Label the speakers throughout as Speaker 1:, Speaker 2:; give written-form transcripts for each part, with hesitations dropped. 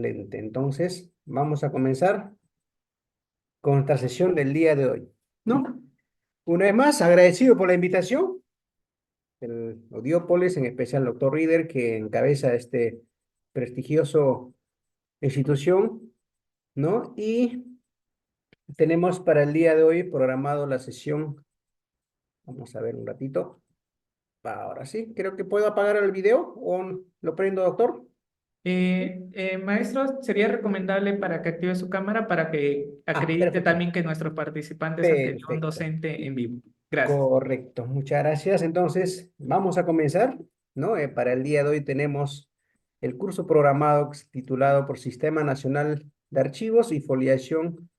Speaker 1: Excelente. Entonces, vamos a comenzar con nuestra sesión del día de hoy, ¿no? Una vez más, agradecido por la invitación, el Audiópolis, en especial el doctor Reader, que encabeza este prestigioso institución, ¿no? Y tenemos para el día de hoy programado la sesión, vamos a ver un ratito. Ahora sí, creo que puedo apagar el video o lo prendo, doctor.
Speaker 2: Maestro, sería recomendable para que active su cámara para que
Speaker 1: Ah,
Speaker 2: acredite
Speaker 1: perfecto.
Speaker 2: también que nuestro participante es ante un
Speaker 1: Perfecto.
Speaker 2: docente en vivo. Gracias.
Speaker 1: Correcto, muchas gracias. Entonces, vamos a comenzar, ¿no? Para el día de hoy tenemos el curso programado titulado por Sistema Nacional de Archivos y Foliación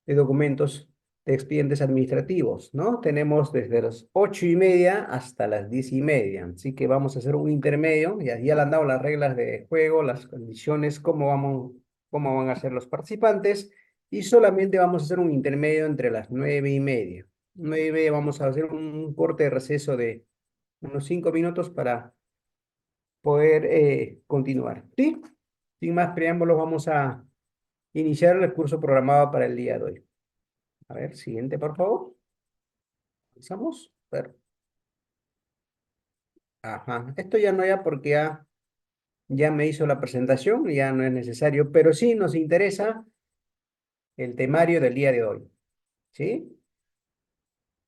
Speaker 1: de Documentos de Expedientes Administrativos, ¿no? Tenemos desde las 8:30 hasta las 10:30, así que vamos a hacer un intermedio. Ya le han dado las reglas de juego, las condiciones, cómo van a ser los participantes, y solamente vamos a hacer un intermedio entre las 9:30. 9:30 vamos a hacer un corte de receso de unos 5 minutos para poder continuar. ¿Sí? Sin más preámbulos, vamos a iniciar el curso programado para el día de hoy. A ver, siguiente, por favor. Empezamos. Ajá. Esto ya no ya porque ya me hizo la presentación, ya no es necesario, pero sí nos interesa el temario del día de hoy. ¿Sí?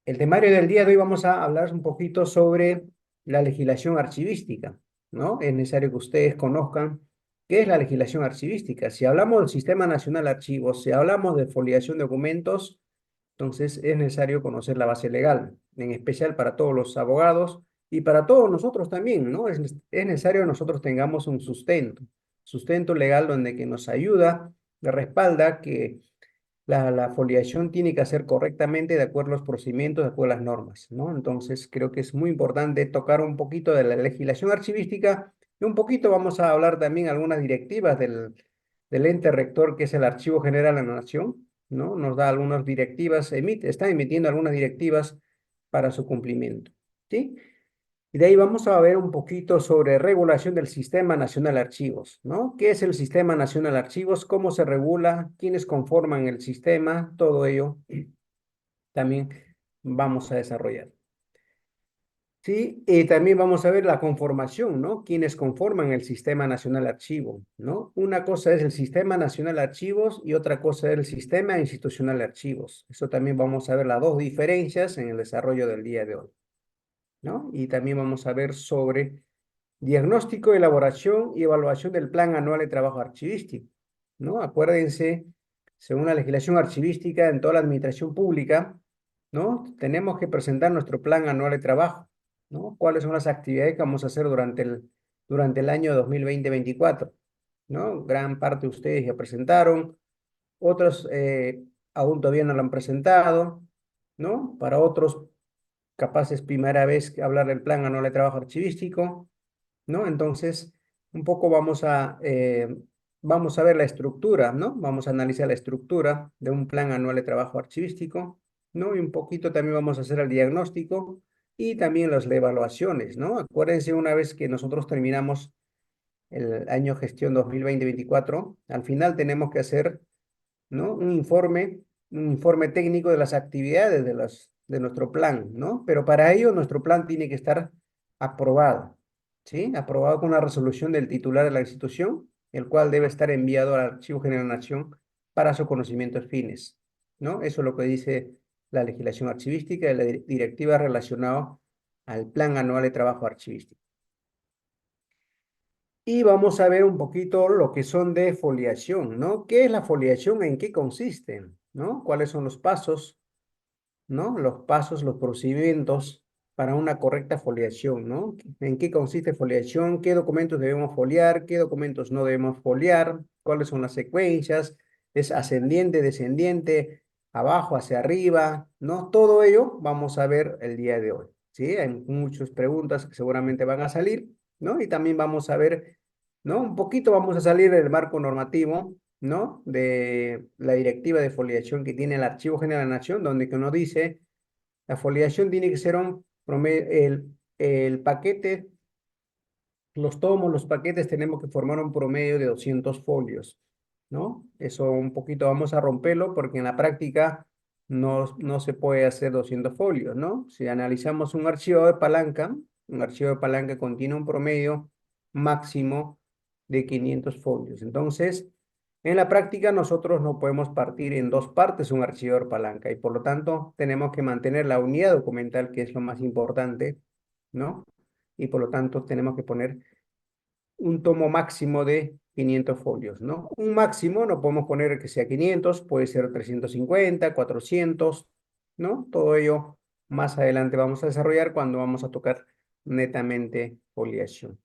Speaker 1: El temario del día de hoy vamos a hablar un poquito sobre la legislación archivística, ¿no? Es necesario que ustedes conozcan qué es la legislación archivística. Si hablamos del Sistema Nacional de Archivos, si hablamos de foliación de documentos, entonces es necesario conocer la base legal, en especial para todos los abogados y para todos nosotros también, ¿no? Es necesario que nosotros tengamos un sustento legal donde que nos ayuda, de respalda que la foliación tiene que hacer correctamente de acuerdo a los procedimientos, de acuerdo a las normas, ¿no? Entonces, creo que es muy importante tocar un poquito de la legislación archivística y un poquito vamos a hablar también algunas directivas del ente rector, que es el Archivo General de la Nación, ¿no? Nos da algunas directivas, está emitiendo algunas directivas para su cumplimiento, ¿sí? Y de ahí vamos a ver un poquito sobre regulación del Sistema Nacional de Archivos, ¿no? ¿Qué es el Sistema Nacional de Archivos? ¿Cómo se regula? ¿Quiénes conforman el sistema? Todo ello también vamos a desarrollar. Sí, y también vamos a ver la conformación, ¿no? ¿Quiénes conforman el Sistema Nacional de Archivo, ¿no? Una cosa es el Sistema Nacional de Archivos y otra cosa es el Sistema Institucional de Archivos. Eso también vamos a ver las dos diferencias en el desarrollo del día de hoy, ¿no? Y también vamos a ver sobre diagnóstico, elaboración y evaluación del Plan Anual de Trabajo Archivístico, ¿no? Acuérdense, según la legislación archivística en toda la administración pública, ¿no? Tenemos que presentar nuestro Plan Anual de Trabajo, ¿no? ¿Cuáles son las actividades que vamos a hacer durante el año 2020-2024? ¿No? Gran parte de ustedes ya presentaron, otros aún todavía no lo han presentado, ¿no? Para otros, capaz es primera vez que hablar del Plan Anual de Trabajo Archivístico, ¿no? Entonces, un poco vamos a ver la estructura, ¿no? Vamos a analizar la estructura de un plan anual de trabajo archivístico, ¿no? Y un poquito también vamos a hacer el diagnóstico y también las evaluaciones, ¿no? Acuérdense, una vez que nosotros terminamos el año gestión 2020-2024, al final tenemos que hacer, ¿no? Un informe técnico de las actividades de nuestro plan, ¿no? Pero para ello nuestro plan tiene que estar aprobado, ¿sí? Aprobado con la resolución del titular de la institución, el cual debe estar enviado al Archivo General de la Nación para su conocimiento fines, ¿no? Eso es lo que dice la legislación archivística y la directiva relacionada al Plan Anual de Trabajo Archivístico. Y vamos a ver un poquito lo que son de foliación, ¿no? ¿Qué es la foliación? ¿En qué consiste? ¿No? ¿Cuáles son los pasos? ¿No? Los pasos, los procedimientos para una correcta foliación, ¿no? ¿En qué consiste foliación? ¿Qué documentos debemos foliar? ¿Qué documentos no debemos foliar? ¿Cuáles son las secuencias? ¿Es ascendiente, descendiente, abajo, hacia arriba? ¿No? Todo ello vamos a ver el día de hoy, ¿sí? Hay muchas preguntas que seguramente van a salir, ¿no? Y también vamos a ver, ¿no? Un poquito vamos a salir del marco normativo, ¿no? De la directiva de foliación que tiene el Archivo General de la Nación, donde que nos dice, la foliación tiene que ser un promedio, el paquete, los paquetes tenemos que formar un promedio de 200 folios. ¿no? Eso un poquito vamos a romperlo porque en la práctica no se puede hacer 200 folios, ¿no? Si analizamos un archivo de palanca contiene un promedio máximo de 500 folios. Entonces, en la práctica nosotros no podemos partir en dos partes un archivo de palanca y por lo tanto tenemos que mantener la unidad documental, que es lo más importante, ¿no? Y por lo tanto tenemos que poner un tomo máximo de 500 folios, ¿no? Un máximo no podemos poner que sea 500, puede ser 350, 400, ¿no? Todo ello más adelante vamos a desarrollar cuando vamos a tocar netamente foliación,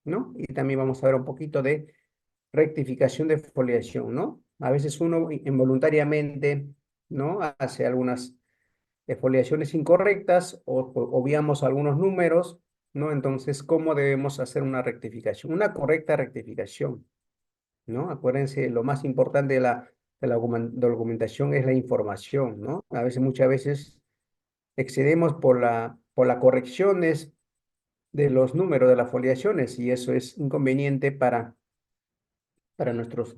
Speaker 1: ¿no? Y también vamos a ver un poquito de rectificación de foliación, ¿no? A veces uno involuntariamente, ¿no? Hace algunas foliaciones incorrectas o obviamos algunos números, ¿no? Entonces, ¿cómo debemos hacer una rectificación? Una correcta rectificación, ¿no? Acuérdense, lo más importante de la documentación es la información, ¿no? Muchas veces excedemos por las correcciones de los números de las foliaciones y eso es inconveniente para nuestros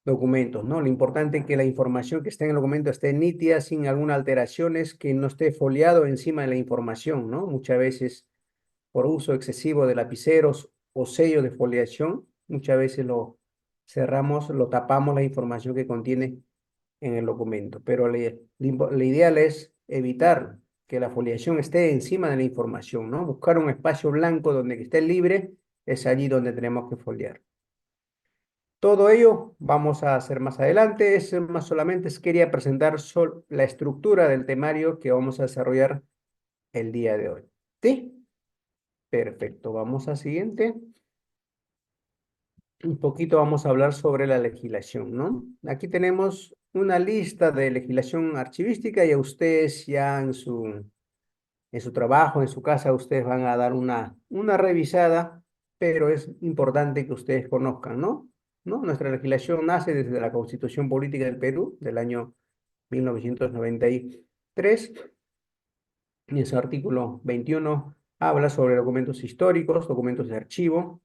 Speaker 1: documentos, ¿no? Lo importante es que la información que esté en el documento esté nítida, sin alguna alteraciones, que no esté foliado encima de la información, ¿no? Muchas veces por uso excesivo de lapiceros o sellos de foliación, muchas veces lo cerramos, lo tapamos la información que contiene en el documento, pero lo ideal es evitar que la foliación esté encima de la información, ¿no? Buscar un espacio blanco donde esté libre, es allí donde tenemos que foliar. Todo ello vamos a hacer más adelante. Es más solamente quería presentar la estructura del temario que vamos a desarrollar el día de hoy. ¿Sí? Perfecto. Vamos a siguiente. Un poquito vamos a hablar sobre la legislación, ¿no? Aquí tenemos una lista de legislación archivística y a ustedes ya en su trabajo, en su casa, ustedes van a dar una revisada, pero es importante que ustedes conozcan, ¿no? ¿No? Nuestra legislación nace desde la Constitución Política del Perú del año 1993 y en su artículo 21 habla sobre documentos históricos, documentos de archivo,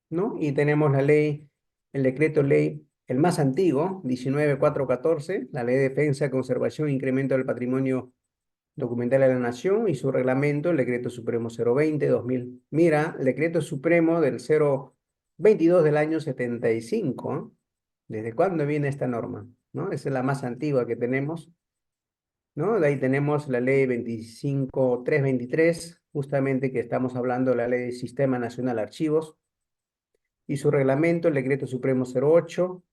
Speaker 1: ¿no? Y tenemos el decreto ley, el más antiguo, 19414, la Ley de Defensa, Conservación e Incremento del Patrimonio Documental de la Nación y su reglamento, el Decreto Supremo 020-2000. Mira, el Decreto Supremo del 022 del año 75, ¿eh? ¿Desde cuándo viene esta norma? ¿No? Esa es la más antigua que tenemos, ¿no? De ahí tenemos la Ley 25323, justamente que estamos hablando de la Ley del Sistema Nacional de Archivos, y su reglamento, el Decreto Supremo 08,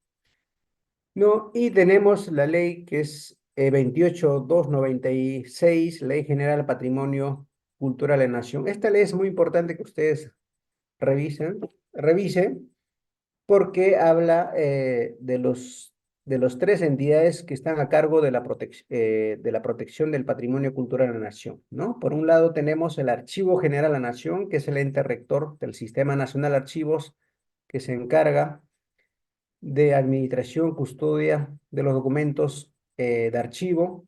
Speaker 1: ¿no? Y tenemos la ley que es 28296, Ley General Patrimonio Cultural de la Nación. Esta ley es muy importante que ustedes revisen, porque habla de los tres entidades que están a cargo de la protección del patrimonio cultural de la nación, ¿no? Por un lado tenemos el Archivo General de la Nación, que es el ente rector del Sistema Nacional de Archivos, que se encarga de administración, custodia de los documentos de archivo,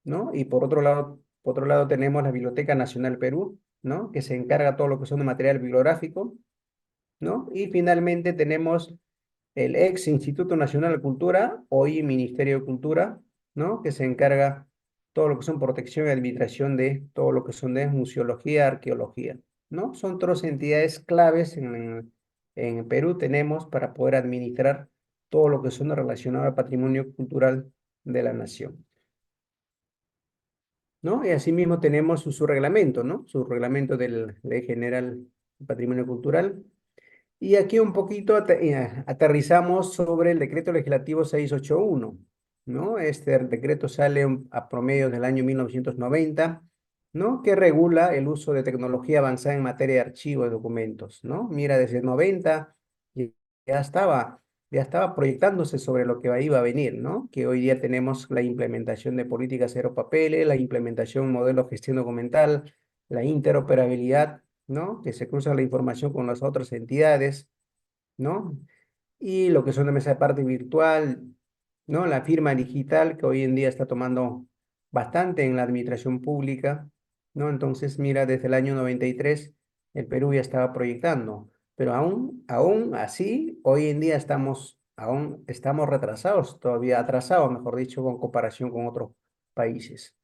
Speaker 1: ¿no? Y por otro lado tenemos la Biblioteca Nacional Perú, ¿no? Que se encarga de todo lo que son de material bibliográfico, ¿no? Y finalmente tenemos el ex Instituto Nacional de Cultura, hoy Ministerio de Cultura, ¿no? Que se encarga todo lo que son protección y administración de todo lo que son de museología, arqueología, ¿no? Son tres entidades claves en Perú tenemos para poder administrar todo lo que son relacionado al patrimonio cultural de la nación, ¿no? Y asimismo tenemos su reglamento, ¿no? Su reglamento de la Ley General de Patrimonio Cultural. Y aquí un poquito aterrizamos sobre el decreto legislativo 681, ¿no? Este decreto sale a promedio del año 1990, ¿no? Que regula el uso de tecnología avanzada en materia de archivo de documentos, ¿no? Mira, desde el 90 ya ya estaba, ya estaba proyectándose sobre lo que iba a venir, ¿no? Que hoy día tenemos la implementación de políticas cero papeles, la implementación de modelo de gestión documental, la interoperabilidad, ¿no? Que se cruza la información con las otras entidades, ¿no? Y lo que son de mesa de parte virtual, ¿no? La firma digital que hoy en día está tomando bastante en la administración pública, ¿no? Entonces, mira, desde el año 93 el Perú ya estaba proyectando, pero aún así, hoy en día estamos aún estamos retrasados, todavía atrasados, mejor dicho, con comparación con otros países.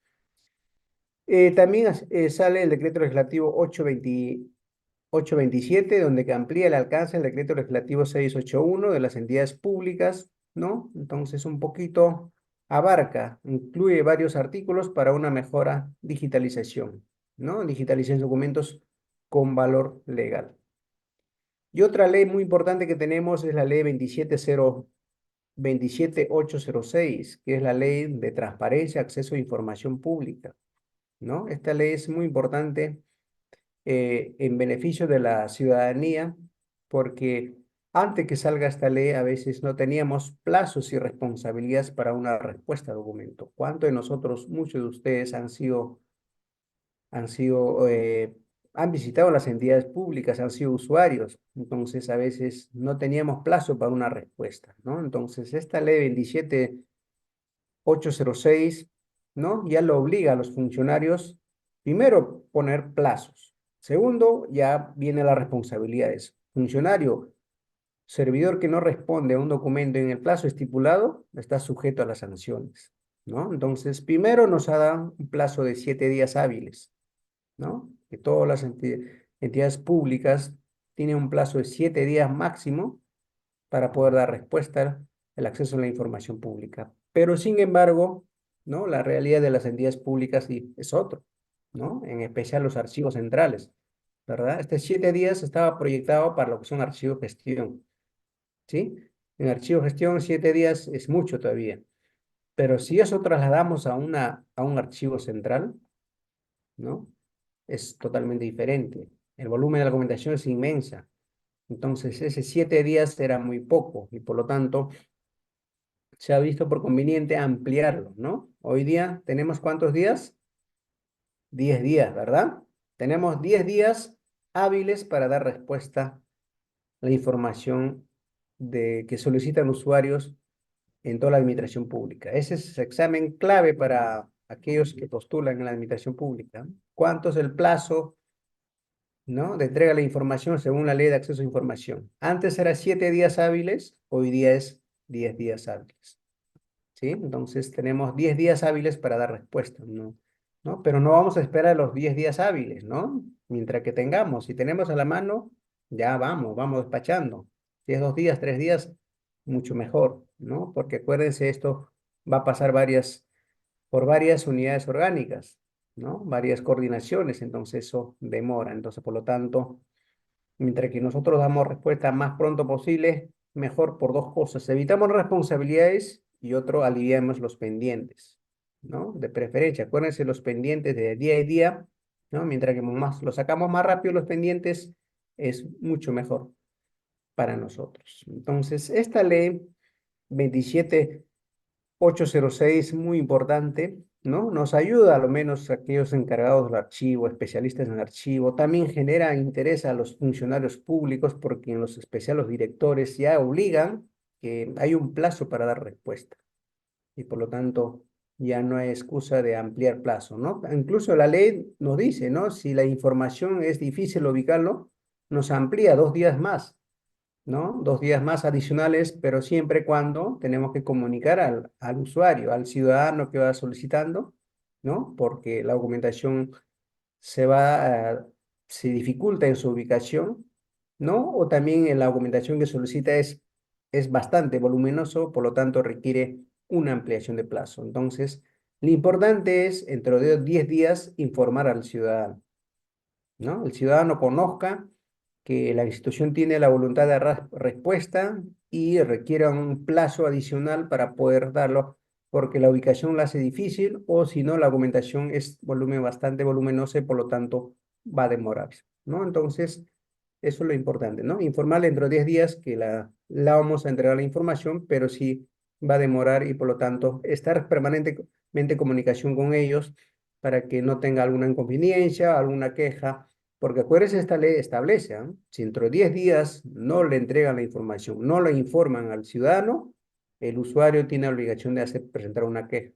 Speaker 1: También sale el decreto legislativo 827, donde que amplía el alcance del decreto legislativo 681 de las entidades públicas, ¿no? Entonces, un poquito abarca, incluye varios artículos para una mejora digitalización, ¿no? Digitalización de documentos con valor legal. Y otra ley muy importante que tenemos es la ley 27806, que es la ley de transparencia, acceso a información pública, ¿no? Esta ley es muy importante en beneficio de la ciudadanía, porque antes que salga esta ley a veces no teníamos plazos y responsabilidades para una respuesta al documento. ¿Cuántos de nosotros, muchos de ustedes han sido, han visitado las entidades públicas, han sido usuarios? Entonces a veces no teníamos plazo para una respuesta, ¿no? Entonces esta ley 27806, ¿no? Ya lo obliga a los funcionarios, primero, poner plazos. Segundo, ya viene las responsabilidades. Funcionario, servidor que no responde a un documento en el plazo estipulado, está sujeto a las sanciones, ¿no? Entonces, primero nos ha dado un plazo de 7 días hábiles, ¿no? Que todas las entidades públicas tienen un plazo de 7 días máximo para poder dar respuesta al acceso a la información pública. Pero sin embargo, ¿no? La realidad de las entidades públicas sí es otro, ¿no? En especial los archivos centrales, ¿verdad? Este 7 días estaba proyectado para lo que son archivos gestión, ¿sí? En archivo gestión 7 días es mucho todavía, pero si eso trasladamos a un archivo central, ¿no? Es totalmente diferente. El volumen de la documentación es inmensa. Entonces, ese 7 días era muy poco y por lo tanto se ha visto por conveniente ampliarlo, ¿no? Hoy día tenemos ¿cuántos días? 10 días, ¿verdad? Tenemos 10 días hábiles para dar respuesta a la información que solicitan usuarios en toda la administración pública. Ese es el examen clave para aquellos que postulan en la administración pública. ¿Cuánto es el plazo, ¿no? de entrega de la información según la ley de acceso a información? Antes era 7 días hábiles, hoy día es 10 días hábiles. ¿Sí? Entonces tenemos 10 días hábiles para dar respuesta, ¿no? ¿No? Pero no vamos a esperar los 10 días hábiles, ¿no? Mientras que tengamos, si tenemos a la mano, ya vamos despachando. Si es 2 días, 3 días, mucho mejor, ¿no? Porque acuérdense, esto va a pasar por varias unidades orgánicas, ¿no? Varias coordinaciones, entonces eso demora. Entonces, por lo tanto, mientras que nosotros damos respuesta más pronto posible, mejor por dos cosas. Evitamos responsabilidades y otro, aliviamos los pendientes, ¿no? De preferencia, acuérdense los pendientes de día a día, ¿no? Mientras que más los sacamos más rápido los pendientes, es mucho mejor para nosotros. Entonces, esta ley 27806, muy importante, ¿no? Nos ayuda a lo menos a aquellos encargados del archivo, especialistas en archivo. También genera interés a los funcionarios públicos porque en los especiales los directores ya obligan que hay un plazo para dar respuesta y por lo tanto ya no hay excusa de ampliar plazo, ¿no? Incluso la ley nos dice, ¿no? Si la información es difícil ubicarlo, nos amplía 2 días más, ¿no? 2 días más adicionales, pero siempre cuando tenemos que comunicar al usuario, al ciudadano que va solicitando, ¿no? Porque la documentación se va, se dificulta en su ubicación, ¿no? O también en la documentación que solicita es bastante voluminoso, por lo tanto requiere una ampliación de plazo. Entonces, lo importante es, entre los 10 días, informar al ciudadano, ¿no? El ciudadano conozca que la institución tiene la voluntad de dar respuesta y requiere un plazo adicional para poder darlo, porque la ubicación la hace difícil o si no, la argumentación es bastante voluminosa y por lo tanto va a demorarse, ¿no? Entonces, eso es lo importante, ¿no? Informar dentro de 10 días que la vamos a entregar la información, pero sí va a demorar y por lo tanto estar permanentemente en comunicación con ellos para que no tenga alguna inconveniencia, alguna queja, porque acuérdense, esta ley establece, ¿ah? Si dentro de 10 días no le entregan la información, no le informan al ciudadano, el usuario tiene la obligación de presentar una queja,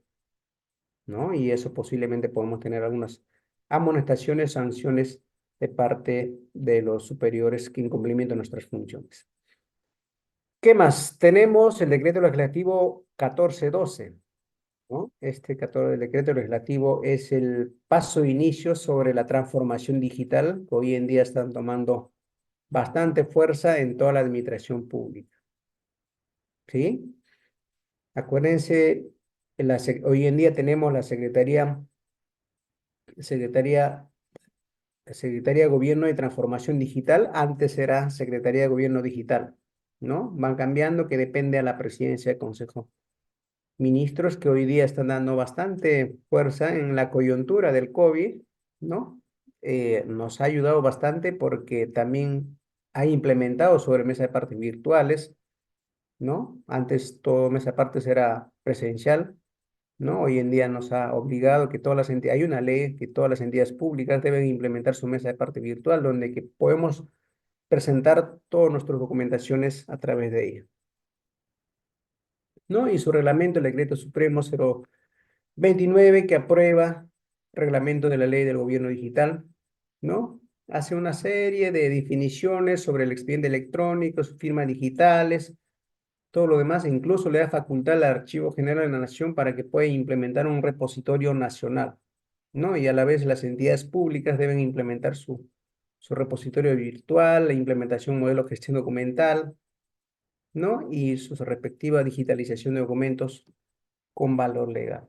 Speaker 1: ¿no? Y eso posiblemente podemos tener algunas amonestaciones, sanciones de parte de los superiores que incumplimientan nuestras funciones. ¿Qué más? Tenemos el decreto legislativo 1412, ¿no? El decreto legislativo es el paso de inicio sobre la transformación digital que hoy en día están tomando bastante fuerza en toda la administración pública, ¿sí? Acuérdense, hoy en día tenemos la Secretaría, Secretaría de Gobierno de Transformación Digital, antes era Secretaría de Gobierno Digital, ¿no? Van cambiando, que depende a la presidencia del Consejo. Ministros que hoy día están dando bastante fuerza en la coyuntura del COVID, ¿no? Nos ha ayudado bastante porque también ha implementado sobre mesa de partes virtuales, ¿no? Antes todo mesa de partes era presencial, ¿no? Hoy en día nos ha obligado que todas las entidades, hay una ley que todas las entidades públicas deben implementar su mesa de parte virtual, donde que podemos presentar todas nuestras documentaciones a través de ella, ¿no? Y su reglamento, el Decreto Supremo 029, que aprueba reglamento de la Ley del Gobierno Digital, ¿no? Hace una serie de definiciones sobre el expediente electrónico, sus firmas digitales, todo lo demás, e incluso le da facultad al Archivo General de la Nación para que pueda implementar un repositorio nacional, ¿no? Y a la vez las entidades públicas deben implementar su repositorio virtual, la implementación modelo de gestión documental, ¿no? Y su respectiva digitalización de documentos con valor legal,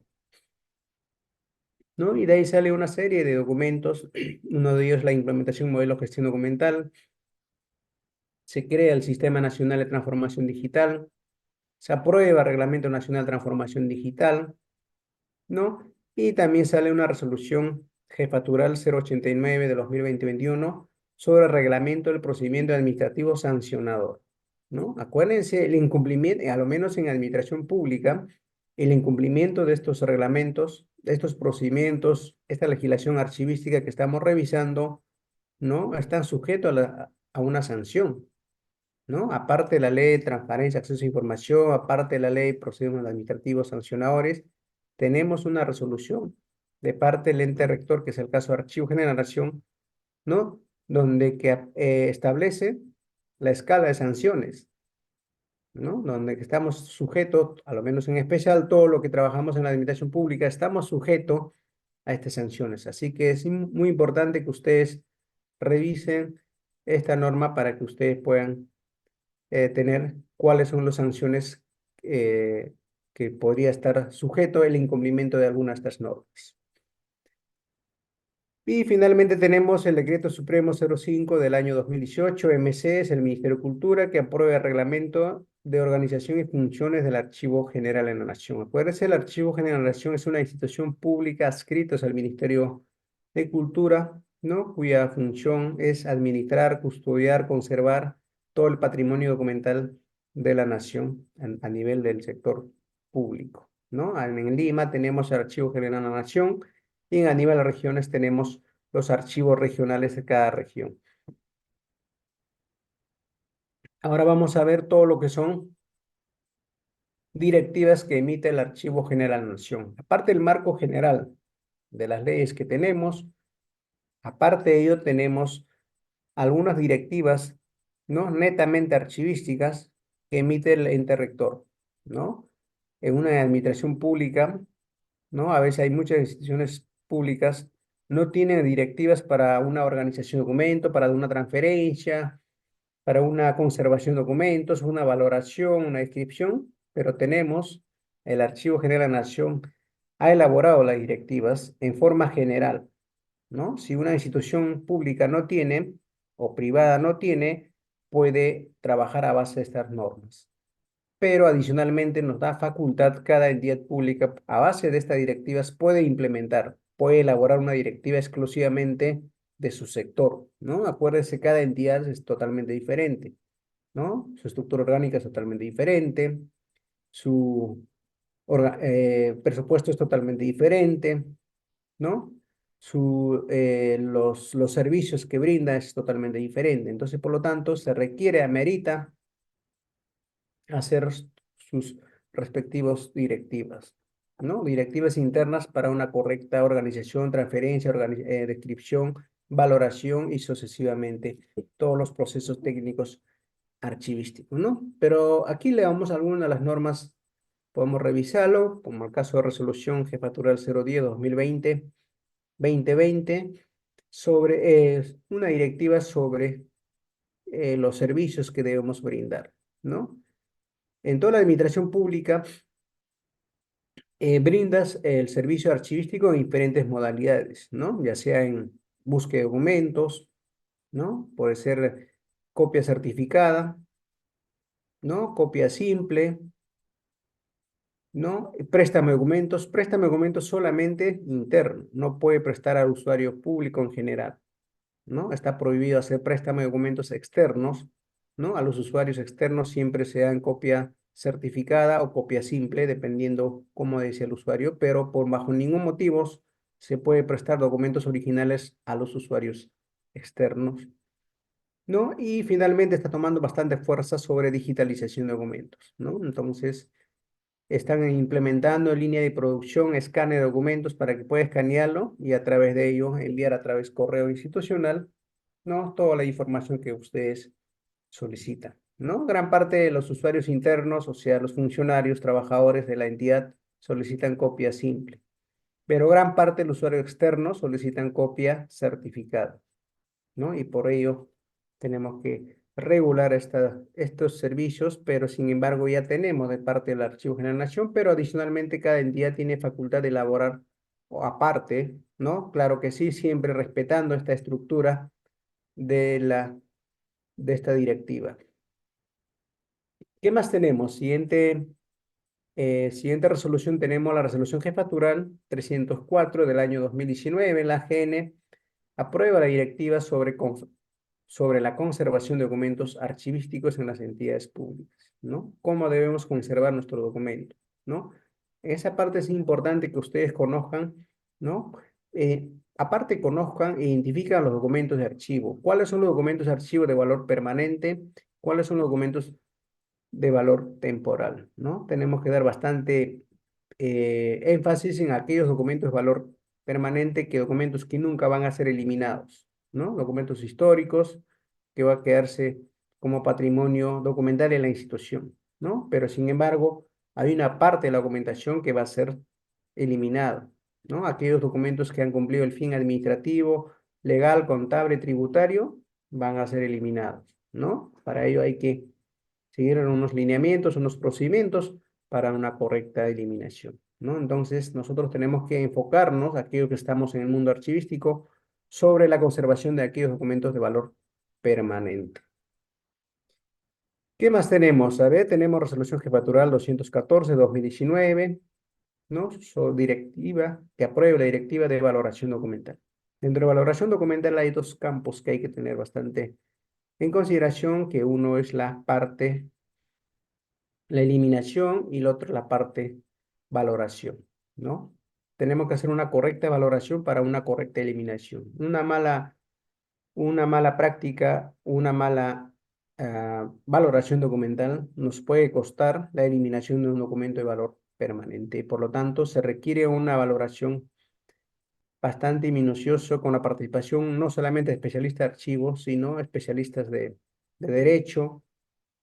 Speaker 1: ¿no? Y de ahí sale una serie de documentos, uno de ellos la implementación modelo de gestión documental, se crea el Sistema Nacional de Transformación Digital, se aprueba el Reglamento Nacional de Transformación Digital, ¿no? Y también sale una resolución jefatural 089 de 2020-21 sobre el reglamento del procedimiento administrativo sancionador, ¿no? Acuérdense, el incumplimiento, a lo menos en administración pública, el incumplimiento de estos reglamentos, de estos procedimientos, esta legislación archivística que estamos revisando, ¿no? Están sujetos a una sanción, ¿no? Aparte de la ley de transparencia, acceso a información, aparte de la ley de procedimientos administrativos sancionadores, tenemos una resolución de parte del ente rector, que es el caso de Archivo General de la Nación, ¿no? Donde que establece la escala de sanciones, ¿no? Donde que estamos sujetos, a lo menos en especial todo lo que trabajamos en la administración pública, estamos sujetos a estas sanciones. Así que es muy importante que ustedes revisen esta norma para que ustedes puedan tener cuáles son las sanciones que podría estar sujeto el incumplimiento de algunas de estas normas. Y finalmente tenemos el Decreto Supremo 05 del año 2018, MC, es el Ministerio de Cultura, que aprueba el reglamento de organización y funciones del Archivo General de la Nación. Acuérdense, el Archivo General de la Nación es una institución pública adscrita al Ministerio de Cultura, ¿no? Cuya función es administrar, custodiar, conservar todo el patrimonio documental de la nación a nivel del sector público, ¿no? En Lima tenemos el Archivo General de la Nación, y a nivel de regiones tenemos los archivos regionales de cada región. Ahora vamos a ver todo lo que son directivas que emite el Archivo General de la Nación. Aparte del marco general de las leyes que tenemos, aparte de ello tenemos algunas directivas, ¿no? Netamente archivísticas que emite el ente rector, ¿no? En una administración pública, ¿no? A veces hay muchas instituciones públicas no tienen directivas para una organización de documento, para una transferencia, para una conservación de documentos, una valoración, una descripción, pero tenemos el Archivo General de la Nación ha elaborado las directivas en forma general, ¿no? Si una institución pública no tiene o privada no tiene, puede trabajar a base de estas normas, pero adicionalmente nos da facultad cada entidad pública a base de estas directivas puede implementar, puede elaborar una directiva exclusivamente de su sector, ¿no? Acuérdense, cada entidad es totalmente diferente, ¿no? Su estructura orgánica es totalmente diferente, su presupuesto es totalmente diferente, ¿no? Los servicios que brinda es totalmente diferente. Entonces, por lo tanto, se requiere, amerita hacer sus respectivos directivas, ¿no? Directivas internas para una correcta organización, transferencia, descripción, valoración y sucesivamente todos los procesos técnicos archivístico, ¿no? Pero aquí le damos algunas de las normas, podemos revisarlo, como el caso de resolución Jefatura 010-2020, 2020, sobre una directiva sobre los servicios que debemos brindar, ¿no? En toda la administración pública brindas el servicio archivístico en diferentes modalidades, ¿no? Ya sea en búsqueda de documentos, ¿no? Puede ser copia certificada, ¿no? Copia simple, ¿no? Préstamo de documentos solamente interno, no puede prestar al usuario público en general, ¿no? Está prohibido hacer préstamo de documentos externos, ¿no? A los usuarios externos siempre se dan copia certificada o copia simple, dependiendo cómo desea el usuario, pero por bajo ningún motivo se puede prestar documentos originales a los usuarios externos, ¿no? Y finalmente está tomando bastante fuerza sobre digitalización de documentos, ¿no? Entonces, están implementando en línea de producción escáner de documentos para que pueda escanearlo y a través de ello enviar a través correo institucional, ¿no? Toda la información que ustedes solicitan, ¿no? Gran parte de los usuarios internos, o sea, los funcionarios, trabajadores de la entidad, solicitan copia simple, pero gran parte de los usuarios externos solicitan copia certificada, ¿no? Y por ello tenemos que regular estos servicios, pero sin embargo ya tenemos de parte del Archivo General de la Nación, pero adicionalmente cada entidad tiene facultad de elaborar o aparte, ¿no? Claro que sí, siempre respetando esta estructura de esta directiva. ¿Qué más tenemos? Siguiente resolución tenemos la resolución jefatural 304 del año 2019. La AGN aprueba la directiva sobre la conservación de documentos archivísticos en las entidades públicas, ¿no? ¿Cómo debemos conservar nuestros documentos, ¿no? En esa parte es importante que ustedes conozcan, ¿no? Aparte conozcan e identifican los documentos de archivo. ¿Cuáles son los documentos de archivo de valor permanente? ¿Cuáles son los documentos de valor temporal, ¿no? Tenemos que dar bastante énfasis en aquellos documentos de valor permanente, que documentos que nunca van a ser eliminados, ¿no? Documentos históricos que va a quedarse como patrimonio documental en la institución, ¿no? Pero sin embargo, hay una parte de la documentación que va a ser eliminada, ¿no? Aquellos documentos que han cumplido el fin administrativo, legal, contable, tributario, van a ser eliminados, ¿no? Para ello hay que seguir unos lineamientos, unos procedimientos para una correcta eliminación, ¿no? Entonces, nosotros tenemos que enfocarnos, aquellos que estamos en el mundo archivístico, sobre la conservación de aquellos documentos de valor permanente. ¿Qué más tenemos? A ver, tenemos resolución jefatural 214-2019, ¿no? Directiva, que aprueba la directiva de valoración documental. Dentro de valoración documental hay dos campos que hay que tener bastante en consideración, que uno es la eliminación y el otro la parte valoración, ¿no? Tenemos que hacer una correcta valoración para una correcta eliminación. Una mala práctica, una mala valoración documental nos puede costar la eliminación de un documento de valor permanente. Y por lo tanto, se requiere una valoración bastante minucioso con la participación no solamente de especialistas de archivos, sino especialistas de derecho,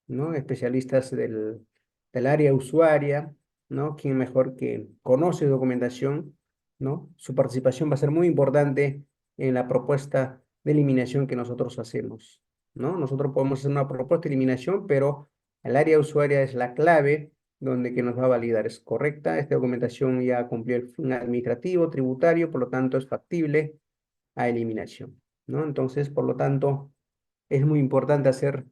Speaker 1: ¿no? Especialistas del área usuaria, ¿no? Quien mejor que conoce documentación, ¿no? Su participación va a ser muy importante en la propuesta de eliminación que nosotros hacemos, ¿no? Nosotros podemos hacer una propuesta de eliminación, pero el área usuaria es la clave donde que nos va a validar. ¿Es correcta? Esta documentación ya cumplió el fin administrativo, tributario, por lo tanto es factible a eliminación, ¿no? Entonces, por lo tanto, es muy importante hacer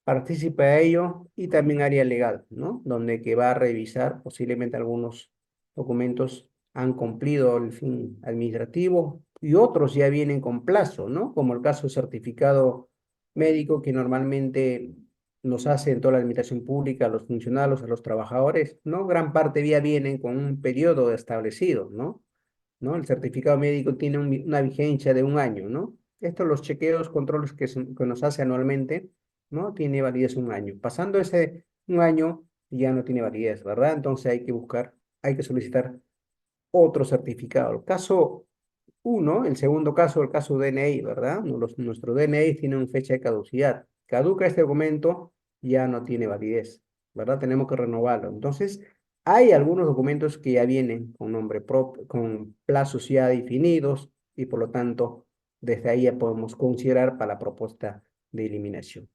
Speaker 1: participe a ello y también área legal, ¿no? Donde que va a revisar posiblemente algunos documentos han cumplido el fin administrativo y otros ya vienen con plazo, ¿no? Como el caso certificado médico que normalmente nos hace en toda la administración pública, a los funcionarios, a los trabajadores, ¿no? Gran parte ya vienen con un periodo establecido, ¿no? ¿No? El certificado médico tiene una vigencia de un año, ¿no? Estos los chequeos, controles que nos hace anualmente, ¿no? Tiene validez un año. Pasando ese un año, ya no tiene validez, ¿verdad? Entonces hay que solicitar otro certificado. El caso uno, el segundo caso, el caso DNI, ¿verdad? Nuestro DNI tiene una fecha de caducidad. Caduca este documento ya no tiene validez, ¿verdad? Tenemos que renovarlo. Entonces, hay algunos documentos que ya vienen con nombre propio, con plazos ya definidos y por lo tanto, desde ahí ya podemos considerar para la propuesta de eliminación.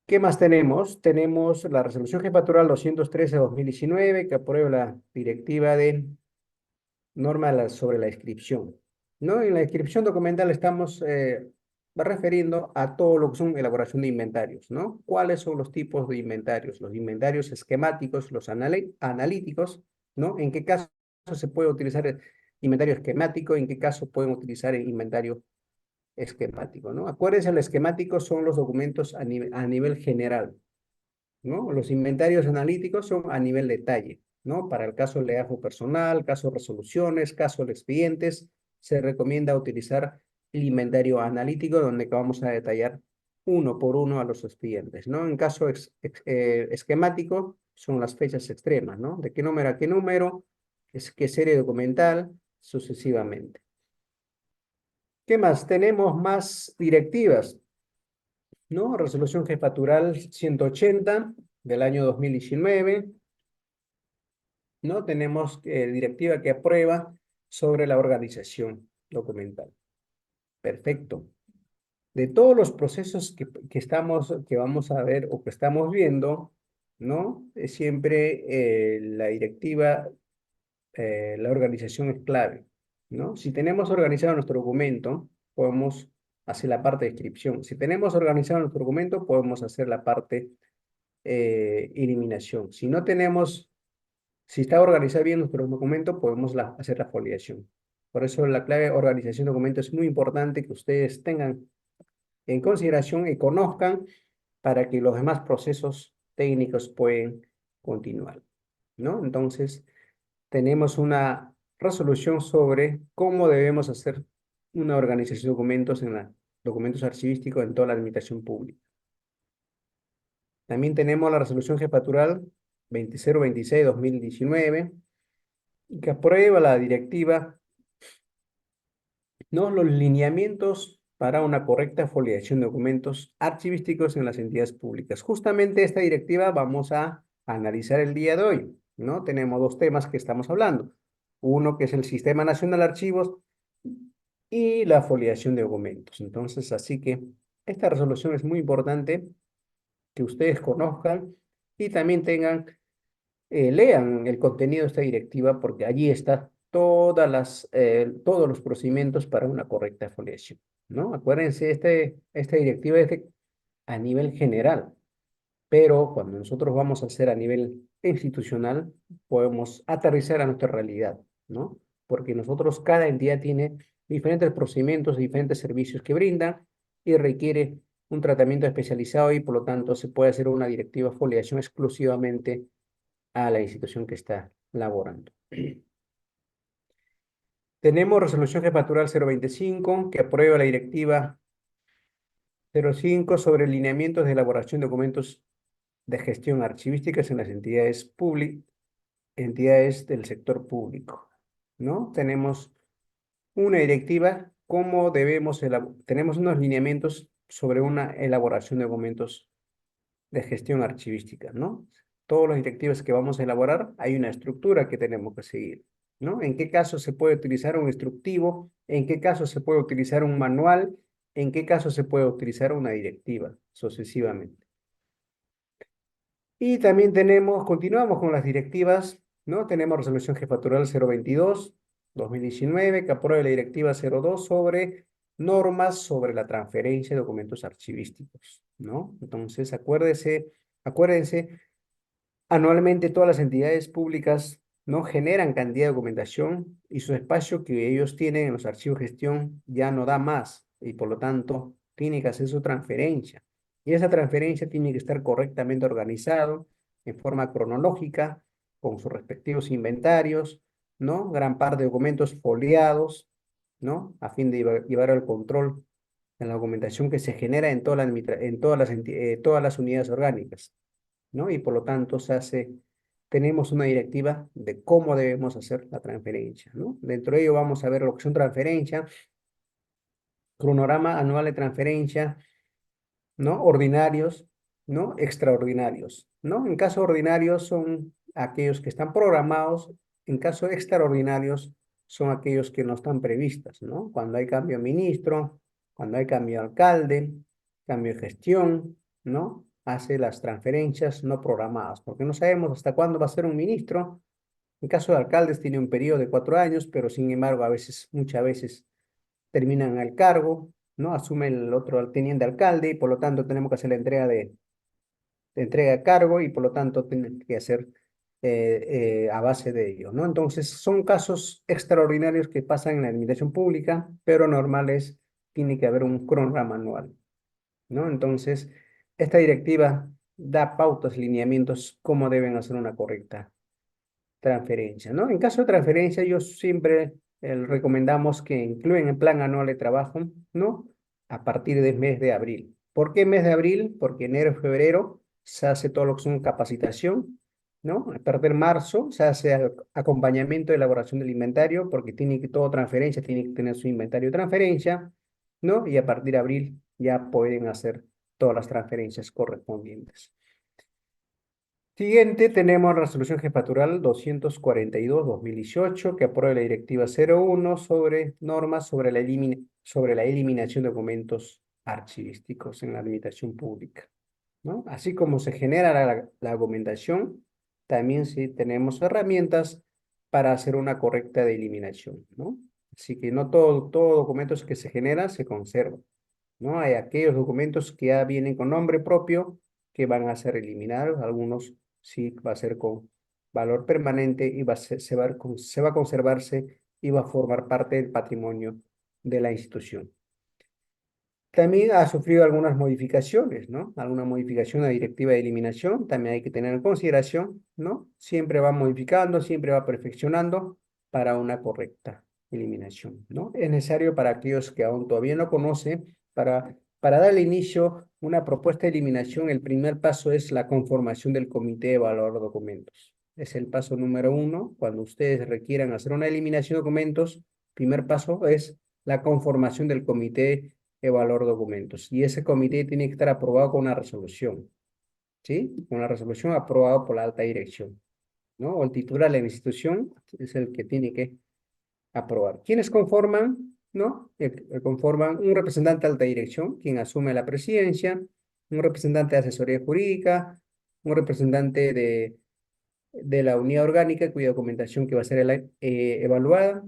Speaker 1: ¿Qué más tenemos? Tenemos la resolución jefatural 213/2019 que aprueba la directiva de norma sobre la inscripción, ¿no? En la inscripción documental estamos refiriendo a todo lo que son elaboración de inventarios, ¿no? ¿Cuáles son los tipos de inventarios? Los inventarios esquemáticos, los analíticos, ¿no? ¿En qué caso se puede utilizar el inventario esquemático? ¿En qué caso pueden utilizar el inventario esquemático, ¿no? Acuérdense, el esquemático son los documentos a nivel general, ¿no? Los inventarios analíticos son a nivel detalle, ¿no? Para el caso de legajo personal, caso de resoluciones, caso de expedientes, se recomienda utilizar el inventario analítico donde vamos a detallar uno por uno a los expedientes, ¿no? En caso esquemático son las fechas extremas, ¿no? De qué número a qué número, qué serie documental, sucesivamente. ¿Qué más? Tenemos más directivas, ¿no? Resolución Jefatural 180 del año 2019, ¿no? Tenemos directiva que aprueba sobre la organización documental. Perfecto. De todos los procesos que vamos a ver o que estamos viendo, ¿no? Siempre la directiva, la organización es clave, ¿no? Si tenemos organizado nuestro documento, podemos hacer la parte de descripción. Si tenemos organizado nuestro documento, podemos hacer la parte eliminación. Si está organizado bien nuestro documento, podemos hacer la foliación. Por eso la clave organización de documento es muy importante que ustedes tengan en consideración y conozcan para que los demás procesos técnicos puedan continuar, ¿no? Entonces, tenemos una resolución sobre cómo debemos hacer una organización de documentos en documentos archivísticos en toda la administración pública. También tenemos la resolución jefatural 2026/2019 que aprueba la directiva, ¿no? Los lineamientos para una correcta foliación de documentos archivísticos en las entidades públicas. Justamente esta directiva vamos a analizar el día de hoy, ¿no? Tenemos dos temas que estamos hablando. Uno que es el Sistema Nacional de Archivos y la foliación de documentos. Entonces, así que esta resolución es muy importante que ustedes conozcan y también lean el contenido de esta directiva porque allí está todos los procedimientos para una correcta foliación, ¿no? Acuérdense, esta directiva es a nivel general, pero cuando nosotros vamos a hacer a nivel institucional, podemos aterrizar a nuestra realidad, ¿no? Porque nosotros, cada entidad tiene diferentes procedimientos, diferentes servicios que brinda y requiere un tratamiento especializado y por lo tanto se puede hacer una directiva de foliación exclusivamente a la institución que está laborando. Tenemos resolución jefatural 025 que aprueba la directiva 05 sobre lineamientos de elaboración de documentos de gestión archivísticas en las entidades del sector público, ¿no? Tenemos una directiva, tenemos unos lineamientos sobre una elaboración de documentos de gestión archivística, ¿no? Todos los directivos que vamos a elaborar, hay una estructura que tenemos que seguir, ¿no? ¿En qué caso se puede utilizar un instructivo? ¿En qué caso se puede utilizar un manual? ¿En qué caso se puede utilizar una directiva? Sucesivamente. Y también continuamos con las directivas, ¿no? Tenemos resolución jefatural 022/2019 que aprueba la directiva 02 sobre normas sobre la transferencia de documentos archivísticos, ¿no? Entonces, acuérdense, anualmente todas las entidades públicas, ¿no? Generan cantidad de documentación y su espacio que ellos tienen en los archivos de gestión ya no da más y por lo tanto tiene que hacer su transferencia. Y esa transferencia tiene que estar correctamente organizado en forma cronológica, con sus respectivos inventarios, ¿no? Gran parte de documentos foliados, ¿no? A fin de llevar el control en la documentación que se genera en todas las unidades orgánicas, ¿no? Y por lo tanto tenemos una directiva de cómo debemos hacer la transferencia, ¿no? Dentro de ello vamos a ver lo que son transferencia, cronograma anual de transferencia, ¿no? Ordinarios, ¿no? Extraordinarios, ¿no? En caso ordinario son aquellos que están programados, en caso extraordinarios son aquellos que no están previstos, ¿no? Cuando hay cambio de ministro, cuando hay cambio de alcalde, cambio de gestión, ¿no? Hace las transferencias no programadas, porque no sabemos hasta cuándo va a ser un ministro. En caso de alcaldes tiene un periodo de 4 años, pero sin embargo a veces, muchas veces terminan el cargo, ¿no? Asume el otro teniente alcalde y por lo tanto tenemos que hacer la entrega de entrega a cargo y por lo tanto tienen que hacer a base de ello, ¿no? Entonces, son casos extraordinarios que pasan en la administración pública, pero normales tiene que haber un cronograma anual, ¿no? Entonces, esta directiva da pautas, lineamientos, cómo deben hacer una correcta transferencia, ¿no? En caso de transferencia, yo siempre recomendamos que incluyan el plan anual de trabajo, ¿no? A partir del mes de abril. ¿Por qué mes de abril? Porque enero y febrero se hace todo lo que son capacitación, ¿no? A partir de marzo se hace acompañamiento de elaboración del inventario, porque tiene que, todo transferencia tiene que tener su inventario de transferencia, ¿no? Y a partir de abril ya pueden hacer todas las transferencias correspondientes. Siguiente, tenemos la resolución jefatural 242/2018 que aprueba la directiva 01 sobre normas sobre la eliminación de documentos archivísticos en la administración pública, ¿no? Así como se genera la argumentación, también sí tenemos herramientas para hacer una correcta de eliminación, ¿no? Así que no todo documentos que se generan se conservan, ¿no? Hay aquellos documentos que ya vienen con nombre propio que van a ser eliminados, algunos sí va a ser con valor permanente y se va a conservarse y va a formar parte del patrimonio de la institución. También ha sufrido algunas modificaciones, ¿no? Alguna modificación a la directiva de eliminación, también hay que tener en consideración, ¿no? Siempre va modificando, siempre va perfeccionando para una correcta eliminación, ¿no? Es necesario para aquellos que aún todavía no conocen, para dar inicio una propuesta de eliminación, el primer paso es la conformación del comité de evaluador de documentos. Es el paso número 1. Cuando ustedes requieran hacer una eliminación de documentos, primer paso es la conformación del comité evaluar documentos. Y ese comité tiene que estar aprobado con una resolución, ¿sí? Con la resolución aprobada por la alta dirección, ¿no? O el titular de la institución es el que tiene que aprobar. ¿Quiénes conforman, no? Conforman un representante de alta dirección, quien asume la presidencia, un representante de asesoría jurídica, un representante de la unidad orgánica, cuya documentación que va a ser evaluada,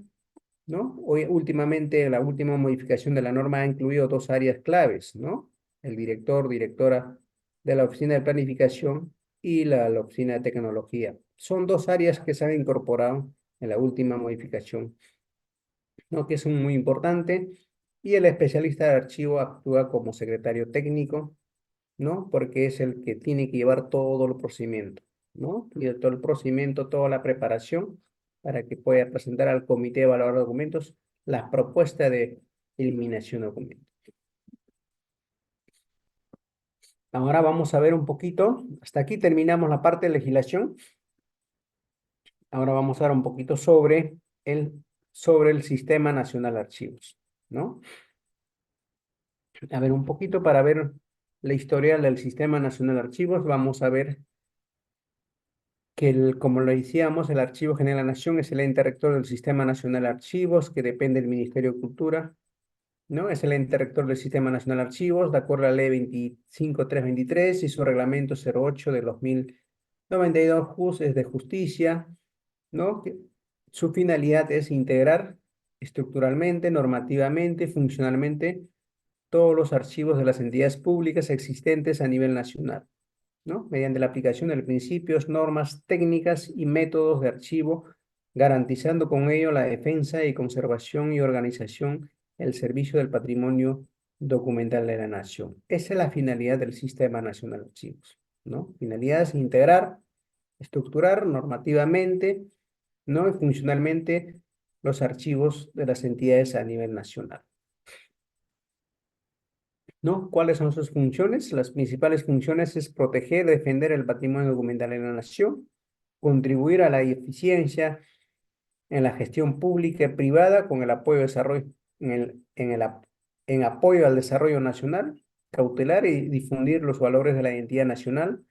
Speaker 1: ¿no? Hoy, últimamente, la última modificación de la norma ha incluido dos áreas claves, ¿no? El director, directora de la oficina de planificación y la oficina de tecnología. Son dos áreas que se han incorporado en la última modificación, ¿no? Que son muy importantes. Y el especialista de archivo actúa como secretario técnico, ¿no? Porque es el que tiene que llevar todo el procedimiento, ¿no? Y todo el procedimiento, toda la preparación para que pueda presentar al comité de evaluador de documentos las propuestas de eliminación de documentos. Ahora vamos a ver un poquito, hasta aquí terminamos la parte de legislación. Ahora vamos a ver un poquito sobre el Sistema Nacional de Archivos, ¿no? A ver, un poquito para ver la historia del Sistema Nacional de Archivos, vamos a ver que, como lo decíamos, el Archivo General de la Nación es el ente rector del Sistema Nacional de Archivos, que depende del Ministerio de Cultura, ¿no? Es el ente rector del Sistema Nacional de Archivos, de acuerdo a la Ley 25323 y su Reglamento 08 de 2092, es de justicia, ¿no? Su finalidad es integrar estructuralmente, normativamente, funcionalmente, todos los archivos de las entidades públicas existentes a nivel nacional, ¿no? Mediante la aplicación de principios, normas técnicas y métodos de archivo, garantizando con ello la defensa y conservación y organización del servicio del patrimonio documental de la nación. Esa es la finalidad del Sistema Nacional de Archivos, ¿no? Finalidad es integrar, estructurar normativamente, ¿no? Y funcionalmente los archivos de las entidades a nivel nacional, ¿no? ¿Cuáles son sus funciones? Las principales funciones es proteger, defender el patrimonio documental de la nación, contribuir a la eficiencia en la gestión pública y privada con el apoyo al desarrollo, en apoyo al desarrollo nacional, cautelar y difundir los valores de la identidad nacional,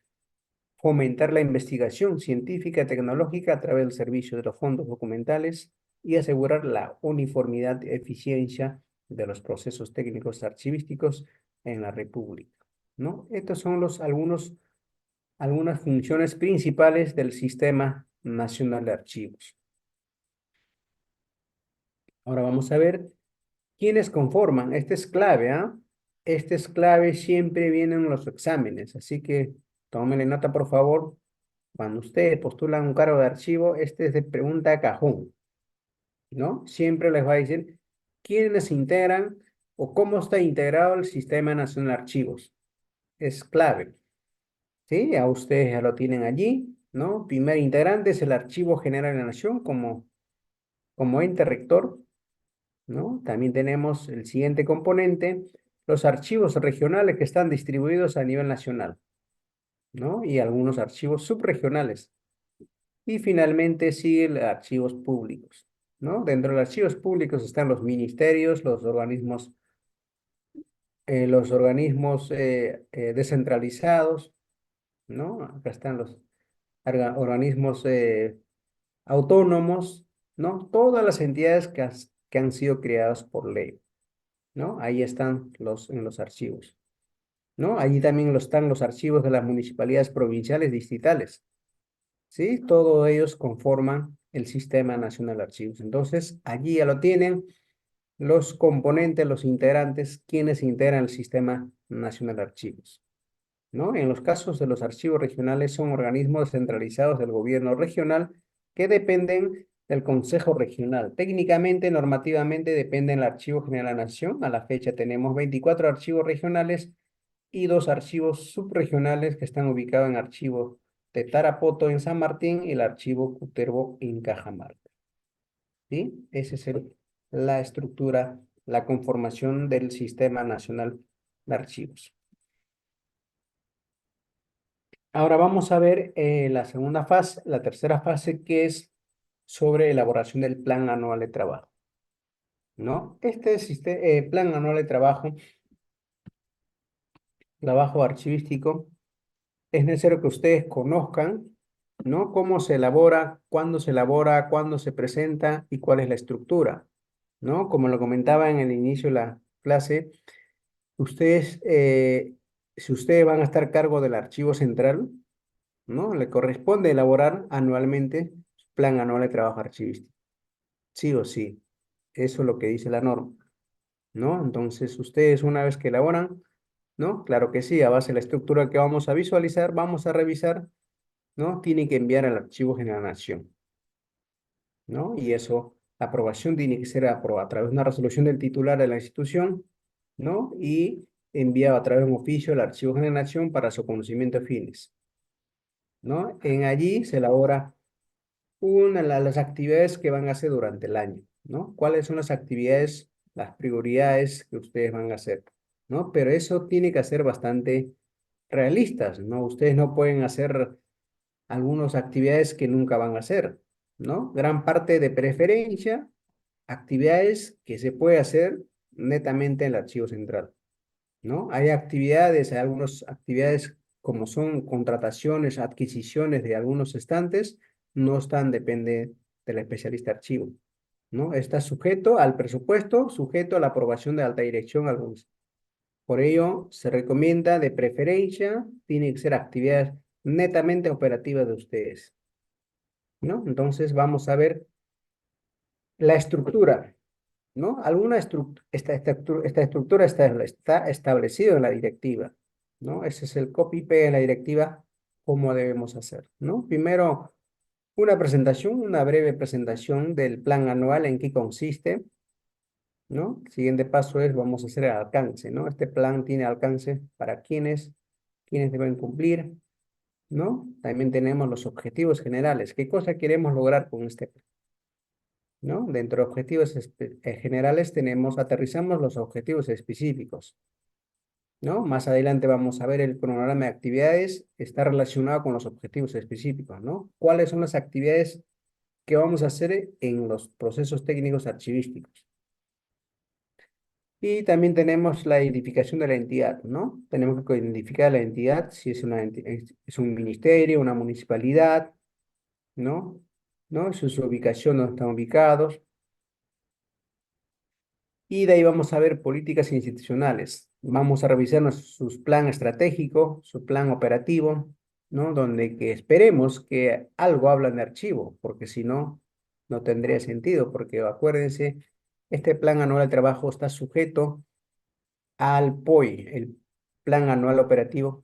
Speaker 1: fomentar la investigación científica y tecnológica a través del servicio de los fondos documentales y asegurar la uniformidad y eficiencia de los procesos técnicos archivísticos en la República, ¿no? Estos son algunas funciones principales del Sistema Nacional de Archivos. Ahora vamos a ver quiénes conforman. Este es clave, ¿ah? Este es clave, siempre vienen los exámenes, así que tómenle nota, por favor. Cuando ustedes postulan un cargo de archivo, este es de pregunta a cajón, ¿no? Siempre les va a decir quiénes integran o cómo está integrado el Sistema Nacional de Archivos. Es clave, ¿sí? A ustedes ya lo tienen allí, ¿no? Primer integrante es el Archivo General de la Nación como ente rector, ¿no? También tenemos el siguiente componente, los archivos regionales que están distribuidos a nivel nacional, ¿no? Y algunos archivos subregionales. Y finalmente sigue los archivos públicos, ¿no? Dentro de los archivos públicos están los ministerios, los organismos descentralizados, ¿no? Acá están los organismos autónomos, ¿no? Todas las entidades que han sido creadas por ley, ¿no? Ahí están en los archivos, ¿no? Allí también están los archivos de las municipalidades provinciales distritales, ¿sí? Todos ellos conforman el Sistema Nacional de Archivos. Entonces, allí ya lo tienen los componentes, los integrantes, quienes integran el Sistema Nacional de Archivos, ¿no? En los casos de los archivos regionales son organismos descentralizados del gobierno regional que dependen del Consejo Regional. Técnicamente, normativamente, dependen del Archivo General de la Nación. A la fecha tenemos 24 archivos regionales y 2 archivos subregionales que están ubicados en archivo de Tarapoto en San Martín y el archivo Cutervo en Cajamarca, ¿sí? Esa es la estructura, la conformación del Sistema Nacional de Archivos. Ahora vamos a ver la segunda fase, la tercera fase, que es sobre elaboración del Plan Anual de Trabajo, ¿no? Plan Anual de trabajo archivístico, es necesario que ustedes conozcan, ¿no? Cómo se elabora, cuándo se presenta y cuál es la estructura, ¿no? Como lo comentaba en el inicio de la clase, ustedes, si ustedes van a estar a cargo del archivo central, ¿no? Le corresponde elaborar anualmente plan anual de trabajo archivístico, sí o sí. Eso es lo que dice la norma, ¿no? Entonces, ustedes una vez que elaboran, ¿no? Claro que sí, a base de la estructura que vamos a visualizar, vamos a revisar, ¿no? Tiene que enviar al Archivo General de la Nación, ¿no? Y eso, la aprobación tiene que ser aprobada a través de una resolución del titular de la institución, ¿no? Y enviado a través de un oficio al Archivo General de la Nación para su conocimiento de fines, ¿no? En allí se elabora las actividades que van a hacer durante el año, ¿no? ¿Cuáles son las actividades, las prioridades que ustedes van a hacer, ¿no? Pero eso tiene que ser bastante realistas, ¿no? Ustedes no pueden hacer algunas actividades que nunca van a hacer, ¿no? Gran parte de preferencia, actividades que se puede hacer netamente en el archivo central, ¿no? Hay algunas actividades como son contrataciones, adquisiciones de algunos estantes, no están, depende del especialista archivo, ¿no? Está sujeto al presupuesto, sujeto a la aprobación de alta dirección algunos. Por ello, se recomienda de preferencia, tiene que ser actividades netamente operativas de ustedes, ¿no? Entonces vamos a ver la estructura, ¿no? Esta estructura está establecida en la directiva, ¿no? Ese es el copy-paste de la directiva, cómo debemos hacer, ¿no? Primero, una breve presentación del plan anual, en qué consiste, ¿no? El siguiente paso vamos a hacer el alcance, ¿no? Este plan tiene alcance para quienes deben cumplir, ¿no? También tenemos los objetivos generales, qué cosa queremos lograr con este plan, ¿no? Dentro de objetivos generales aterrizamos los objetivos específicos, ¿no? Más adelante vamos a ver el cronograma de actividades, está relacionado con los objetivos específicos, ¿no? ¿Cuáles son las actividades que vamos a hacer en los procesos técnicos archivísticos? Y también tenemos la identificación de la entidad, ¿no? Tenemos que identificar la entidad, si es, es un ministerio, una municipalidad, ¿no? ¿No? Su ubicación, donde están ubicados. Y de ahí vamos a ver políticas institucionales. Vamos a revisar su plan estratégico, su plan operativo, ¿no? Donde que esperemos que algo hablan de archivo, porque si no, no tendría sentido, porque acuérdense, este plan anual de trabajo está sujeto al POI, el plan anual operativo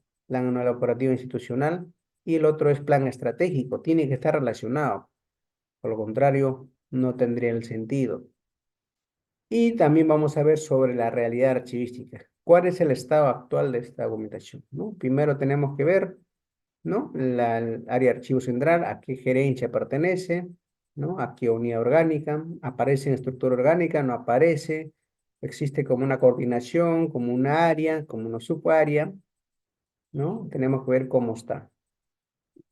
Speaker 1: institucional, y el otro es plan estratégico, tiene que estar relacionado, por lo contrario, no tendría el sentido. Y también vamos a ver sobre la realidad archivística. ¿Cuál es el estado actual de esta documentación? ¿No? Primero tenemos que ver, ¿no? El área de archivo central, a qué gerencia pertenece, ¿no? A qué unidad orgánica, aparece en estructura orgánica, no aparece, existe como una coordinación, como una área, como una subárea, ¿no? Tenemos que ver cómo está,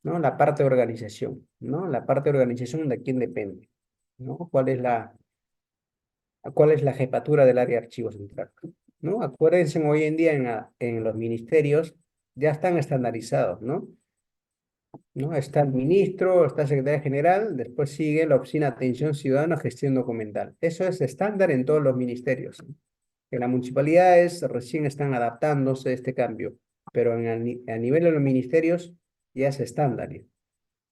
Speaker 1: ¿no? La parte de organización, ¿no? La parte de organización de quién depende, ¿no? ¿Cuál es la jefatura del área de archivo central? ¿No? Acuérdense, hoy en día en los ministerios ya están estandarizados, ¿no? ¿No? Está el ministro, está el secretario general, después sigue la Oficina de Atención Ciudadana, Gestión Documental. Eso es estándar en todos los ministerios. En las municipalidades recién están adaptándose a este cambio, pero a nivel de los ministerios ya es estándar.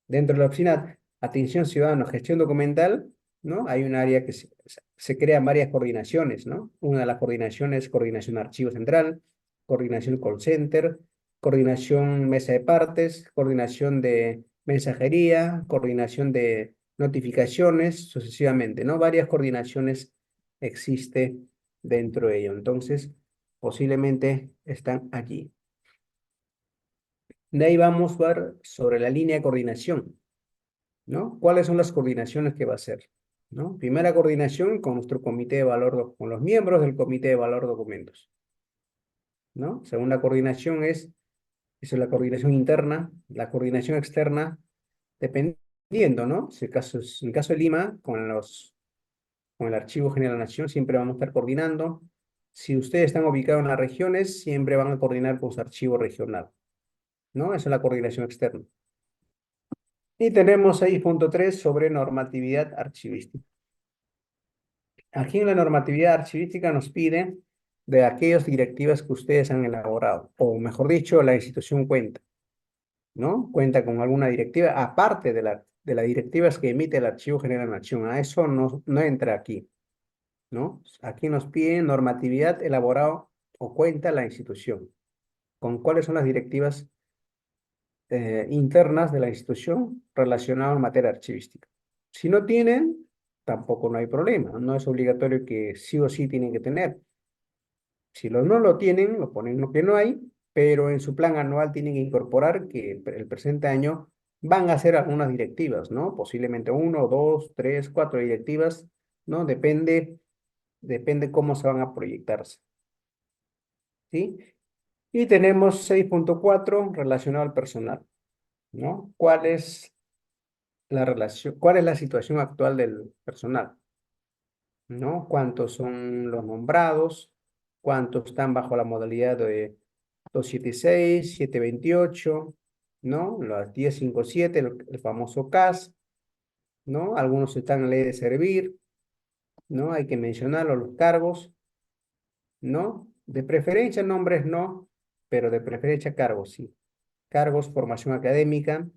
Speaker 1: Dentro de la oficina Atención Ciudadana, Gestión Documental, ¿no? Hay un área que se crean varias coordinaciones, ¿no? Una de las coordinaciones es coordinación archivo central, coordinación call center, coordinación mesa de partes, coordinación de mensajería, coordinación de notificaciones, sucesivamente, ¿no? Varias coordinaciones existe dentro de ello. Entonces, posiblemente están aquí. De ahí vamos a ver sobre la línea de coordinación. ¿No? ¿Cuáles son las coordinaciones que va a hacer? ¿No? Primera coordinación con nuestro comité de valor, con los miembros del comité de valor documentos, ¿no? Segunda coordinación es la coordinación interna, la coordinación externa, dependiendo, ¿no? Si en el caso de Lima, con el Archivo General de la Nación, siempre vamos a estar coordinando. Si ustedes están ubicados en las regiones, siempre van a coordinar con su archivo regional, ¿no? Esa es la coordinación externa. Y tenemos 6.3 sobre normatividad archivística. Aquí en la normatividad archivística nos pide de aquellas directivas que ustedes han elaborado, o mejor dicho, la institución cuenta, ¿no? Cuenta con alguna directiva, aparte de las directivas que emite el Archivo General de la Nación. A eso no entra aquí, ¿no? Aquí nos piden normatividad elaborado o cuenta la institución. ¿Con cuáles son las directivas internas de la institución relacionadas en materia archivística? Si no tienen, tampoco no hay problema. No es obligatorio que sí o sí tienen que tener. Si no lo tienen, lo ponen lo que no hay, pero en su plan anual tienen que incorporar que el presente año van a hacer algunas directivas, ¿no? Posiblemente uno, dos, tres, cuatro directivas, ¿no? Depende cómo se van a proyectarse, ¿sí? Y tenemos 6.4 relacionado al personal, ¿no? ¿Cuál es la relación, cuál es la situación actual del personal? ¿No? ¿Cuántos son los nombrados? ¿Cuántos están bajo la modalidad de 276, 728, ¿no? Las 1057, el famoso CAS, ¿no? Algunos están en ley de servir, ¿no? Hay que mencionarlo, los cargos, ¿no? De preferencia nombres no, pero de preferencia cargos sí. Cargos, formación académica,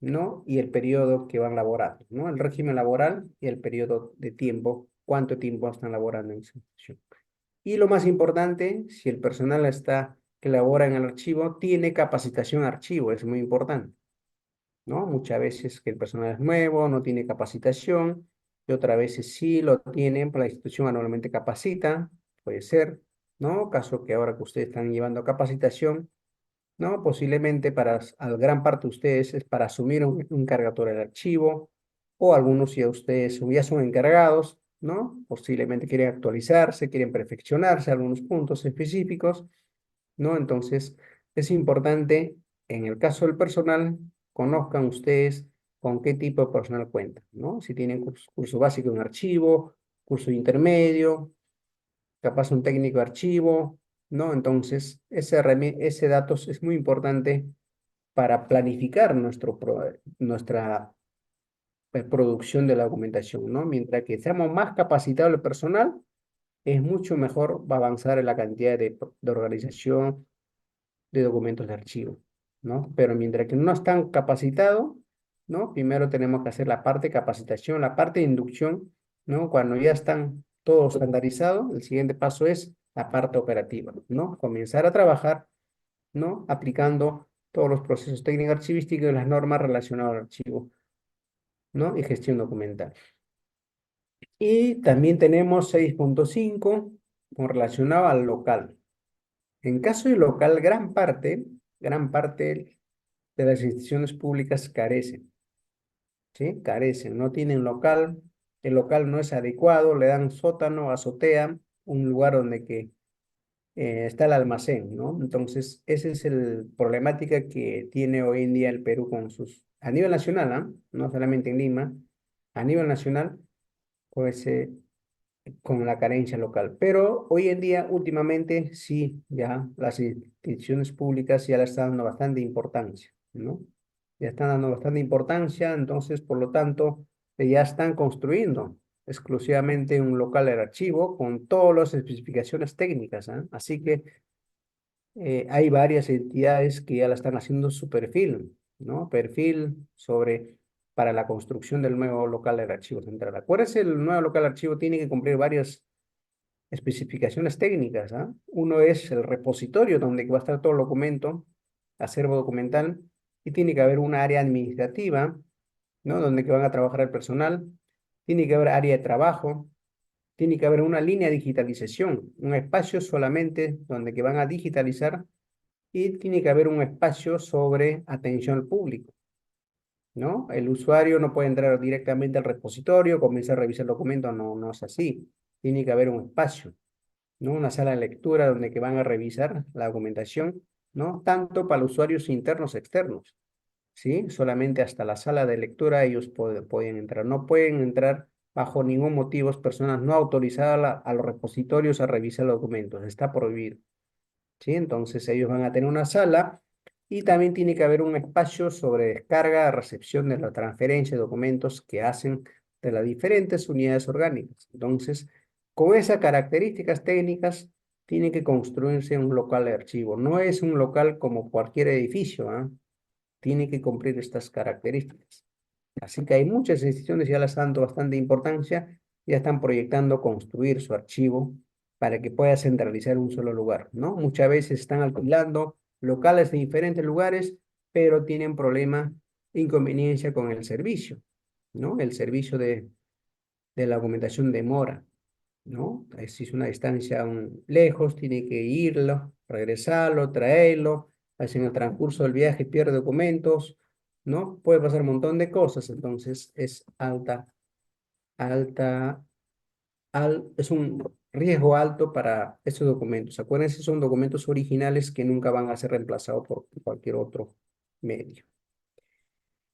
Speaker 1: ¿no? Y el periodo que van laborando, ¿no? El régimen laboral y el periodo de tiempo, cuánto tiempo están laborando en esa institución. Y lo más importante, si el personal que labora en el archivo, tiene capacitación archivo, es muy importante, ¿no? Muchas veces que el personal es nuevo, no tiene capacitación, y otras veces sí lo tienen, pero la institución anualmente capacita, puede ser, ¿no? Caso que ahora que ustedes están llevando capacitación, ¿no? Posiblemente al gran parte de ustedes es para asumir un cargador del archivo, o algunos ya ustedes ya son encargados, ¿no? Posiblemente quieren actualizarse, quieren perfeccionarse algunos puntos específicos, ¿no? Entonces, es importante, en el caso del personal, conozcan ustedes con qué tipo de personal cuentan, ¿no? Si tienen curso básico en archivo, curso intermedio, capaz un técnico de archivo, ¿no? Entonces, ese dato es muy importante para planificar nuestra producción de la documentación, ¿no? Mientras que seamos más capacitados el personal, es mucho mejor, va a avanzar en la cantidad de organización de documentos de archivo, ¿no? Pero mientras que no están capacitados, ¿no? Primero tenemos que hacer la parte de capacitación, la parte de inducción, ¿no? Cuando ya están todos estandarizados, el siguiente paso es la parte operativa, ¿no? Comenzar a trabajar, ¿no? Aplicando todos los procesos técnicos archivísticos y las normas relacionadas al archivo, ¿no? Y gestión documental. Y también tenemos 6.5 con relacionado al local. En caso de local, gran parte de las instituciones públicas carecen, ¿sí? Carecen, no tienen local, el local no es adecuado, le dan sótano, azotea, un lugar donde está el almacén, ¿no? Entonces, esa es la problemática que tiene hoy en día el Perú a nivel nacional, ¿ah? No solamente en Lima, a nivel nacional, pues con la carencia local. Pero hoy en día, últimamente, sí, ya las instituciones públicas ya le están dando bastante importancia, ¿no? Ya están dando bastante importancia, entonces, por lo tanto, ya están construyendo exclusivamente un local de archivo con todas las especificaciones técnicas, ¿ah? Así que hay varias entidades que ya la están haciendo su perfil, ¿no? Perfil para la construcción del nuevo local de archivo central. Acuérdense, el nuevo local de archivo tiene que cumplir varias especificaciones técnicas, ¿ah? Uno es el repositorio donde va a estar todo el documento, acervo documental, y tiene que haber un área administrativa, ¿no? Donde que van a trabajar el personal, tiene que haber área de trabajo, tiene que haber una línea de digitalización, un espacio solamente donde que van a digitalizar y tiene que haber un espacio sobre atención al público, ¿no? El usuario no puede entrar directamente al repositorio, comenzar a revisar el documento, no, no es así. Tiene que haber un espacio, ¿no? Una sala de lectura donde que van a revisar la documentación, ¿no? Tanto para los usuarios internos, externos, ¿sí? Solamente hasta la sala de lectura ellos pueden entrar. No pueden entrar bajo ningún motivo personas no autorizadas a los repositorios a revisar los documentos. Está prohibido. ¿Sí? Entonces ellos van a tener una sala y también tiene que haber un espacio sobre descarga, recepción de la transferencia de documentos que hacen de las diferentes unidades orgánicas. Entonces, con esas características técnicas, tiene que construirse un local de archivo. No es un local como cualquier edificio, ¿ah? Tiene que cumplir estas características. Así que hay muchas instituciones ya le están dando bastante importancia, ya están proyectando construir su archivo para que pueda centralizar en un solo lugar, ¿no? Muchas veces están alquilando locales de diferentes lugares, pero tienen problema, inconveniencia con el servicio, ¿no? El servicio de la documentación demora, ¿no? Si es una distancia lejos, tiene que irlo, regresarlo, traerlo, así en el transcurso del viaje pierde documentos, ¿no? Puede pasar un montón de cosas, entonces es alta, es un riesgo alto para estos documentos. Acuérdense, son documentos originales que nunca van a ser reemplazados por cualquier otro medio.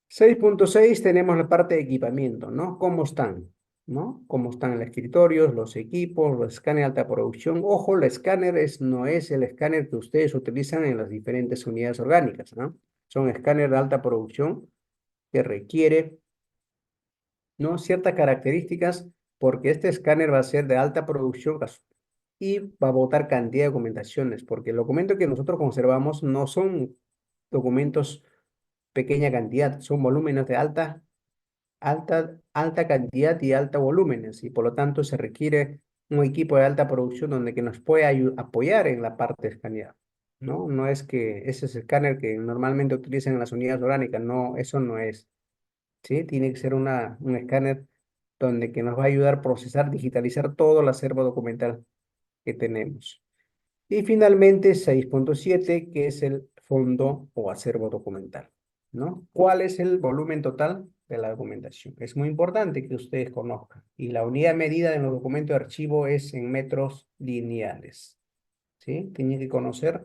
Speaker 1: 6.6 tenemos la parte de equipamiento, ¿no? ¿Cómo están? ¿No? ¿Cómo están los escritorios, los equipos, los escáneres de alta producción? Ojo, el escáner no es el escáner que ustedes utilizan en las diferentes unidades orgánicas, ¿no? Son escáneres de alta producción que requiere, ¿no? Ciertas características porque este escáner va a ser de alta producción y va a botar cantidad de documentaciones, porque el documento que nosotros conservamos no son documentos pequeña cantidad, son volúmenes de alta cantidad y alta volúmenes, y por lo tanto se requiere un equipo de alta producción donde que nos pueda apoyar en la parte de escanear, ¿no? No es que ese es el escáner que normalmente utilizan en las unidades orgánicas, no, eso no es, ¿sí? Tiene que ser un escáner donde que nos va a ayudar a procesar, digitalizar todo el acervo documental que tenemos. Y finalmente 6.7 que es el fondo o acervo documental, ¿no? ¿Cuál es el volumen total de la documentación? Es muy importante que ustedes conozcan. Y la unidad medida en los documentos de archivo es en metros lineales, ¿sí? Tienen que conocer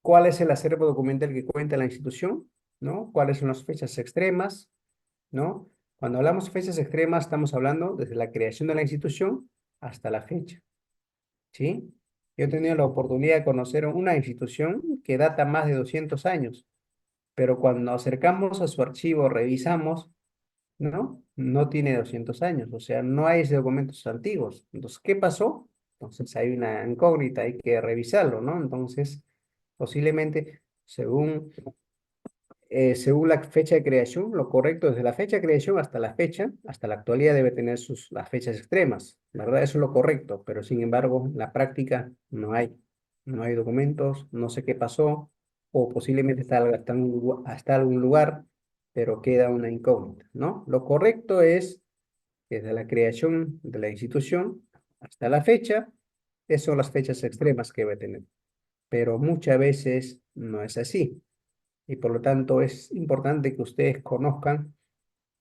Speaker 1: cuál es el acervo documental que cuenta la institución, ¿no? ¿Cuáles son las fechas extremas, ¿no? Cuando hablamos de fechas extremas, estamos hablando desde la creación de la institución hasta la fecha. ¿sí? Yo he tenido la oportunidad de conocer una institución que data más de 200 años, pero cuando nos acercamos a su archivo, revisamos, ¿no? No tiene 200 años, o sea, no hay documentos antiguos. Entonces, ¿qué pasó? Entonces, hay una incógnita, hay que revisarlo, ¿no? Entonces, posiblemente, según la fecha de creación, lo correcto desde la fecha de creación hasta la fecha, hasta la actualidad debe tener las fechas extremas, ¿verdad? Eso es lo correcto, pero sin embargo, en la práctica no hay documentos, no sé qué pasó, o posiblemente está algún lugar, pero queda una incógnita, ¿no? Lo correcto es, desde la creación de la institución hasta la fecha, esas son las fechas extremas que debe tener, pero muchas veces no es así y por lo tanto es importante que ustedes conozcan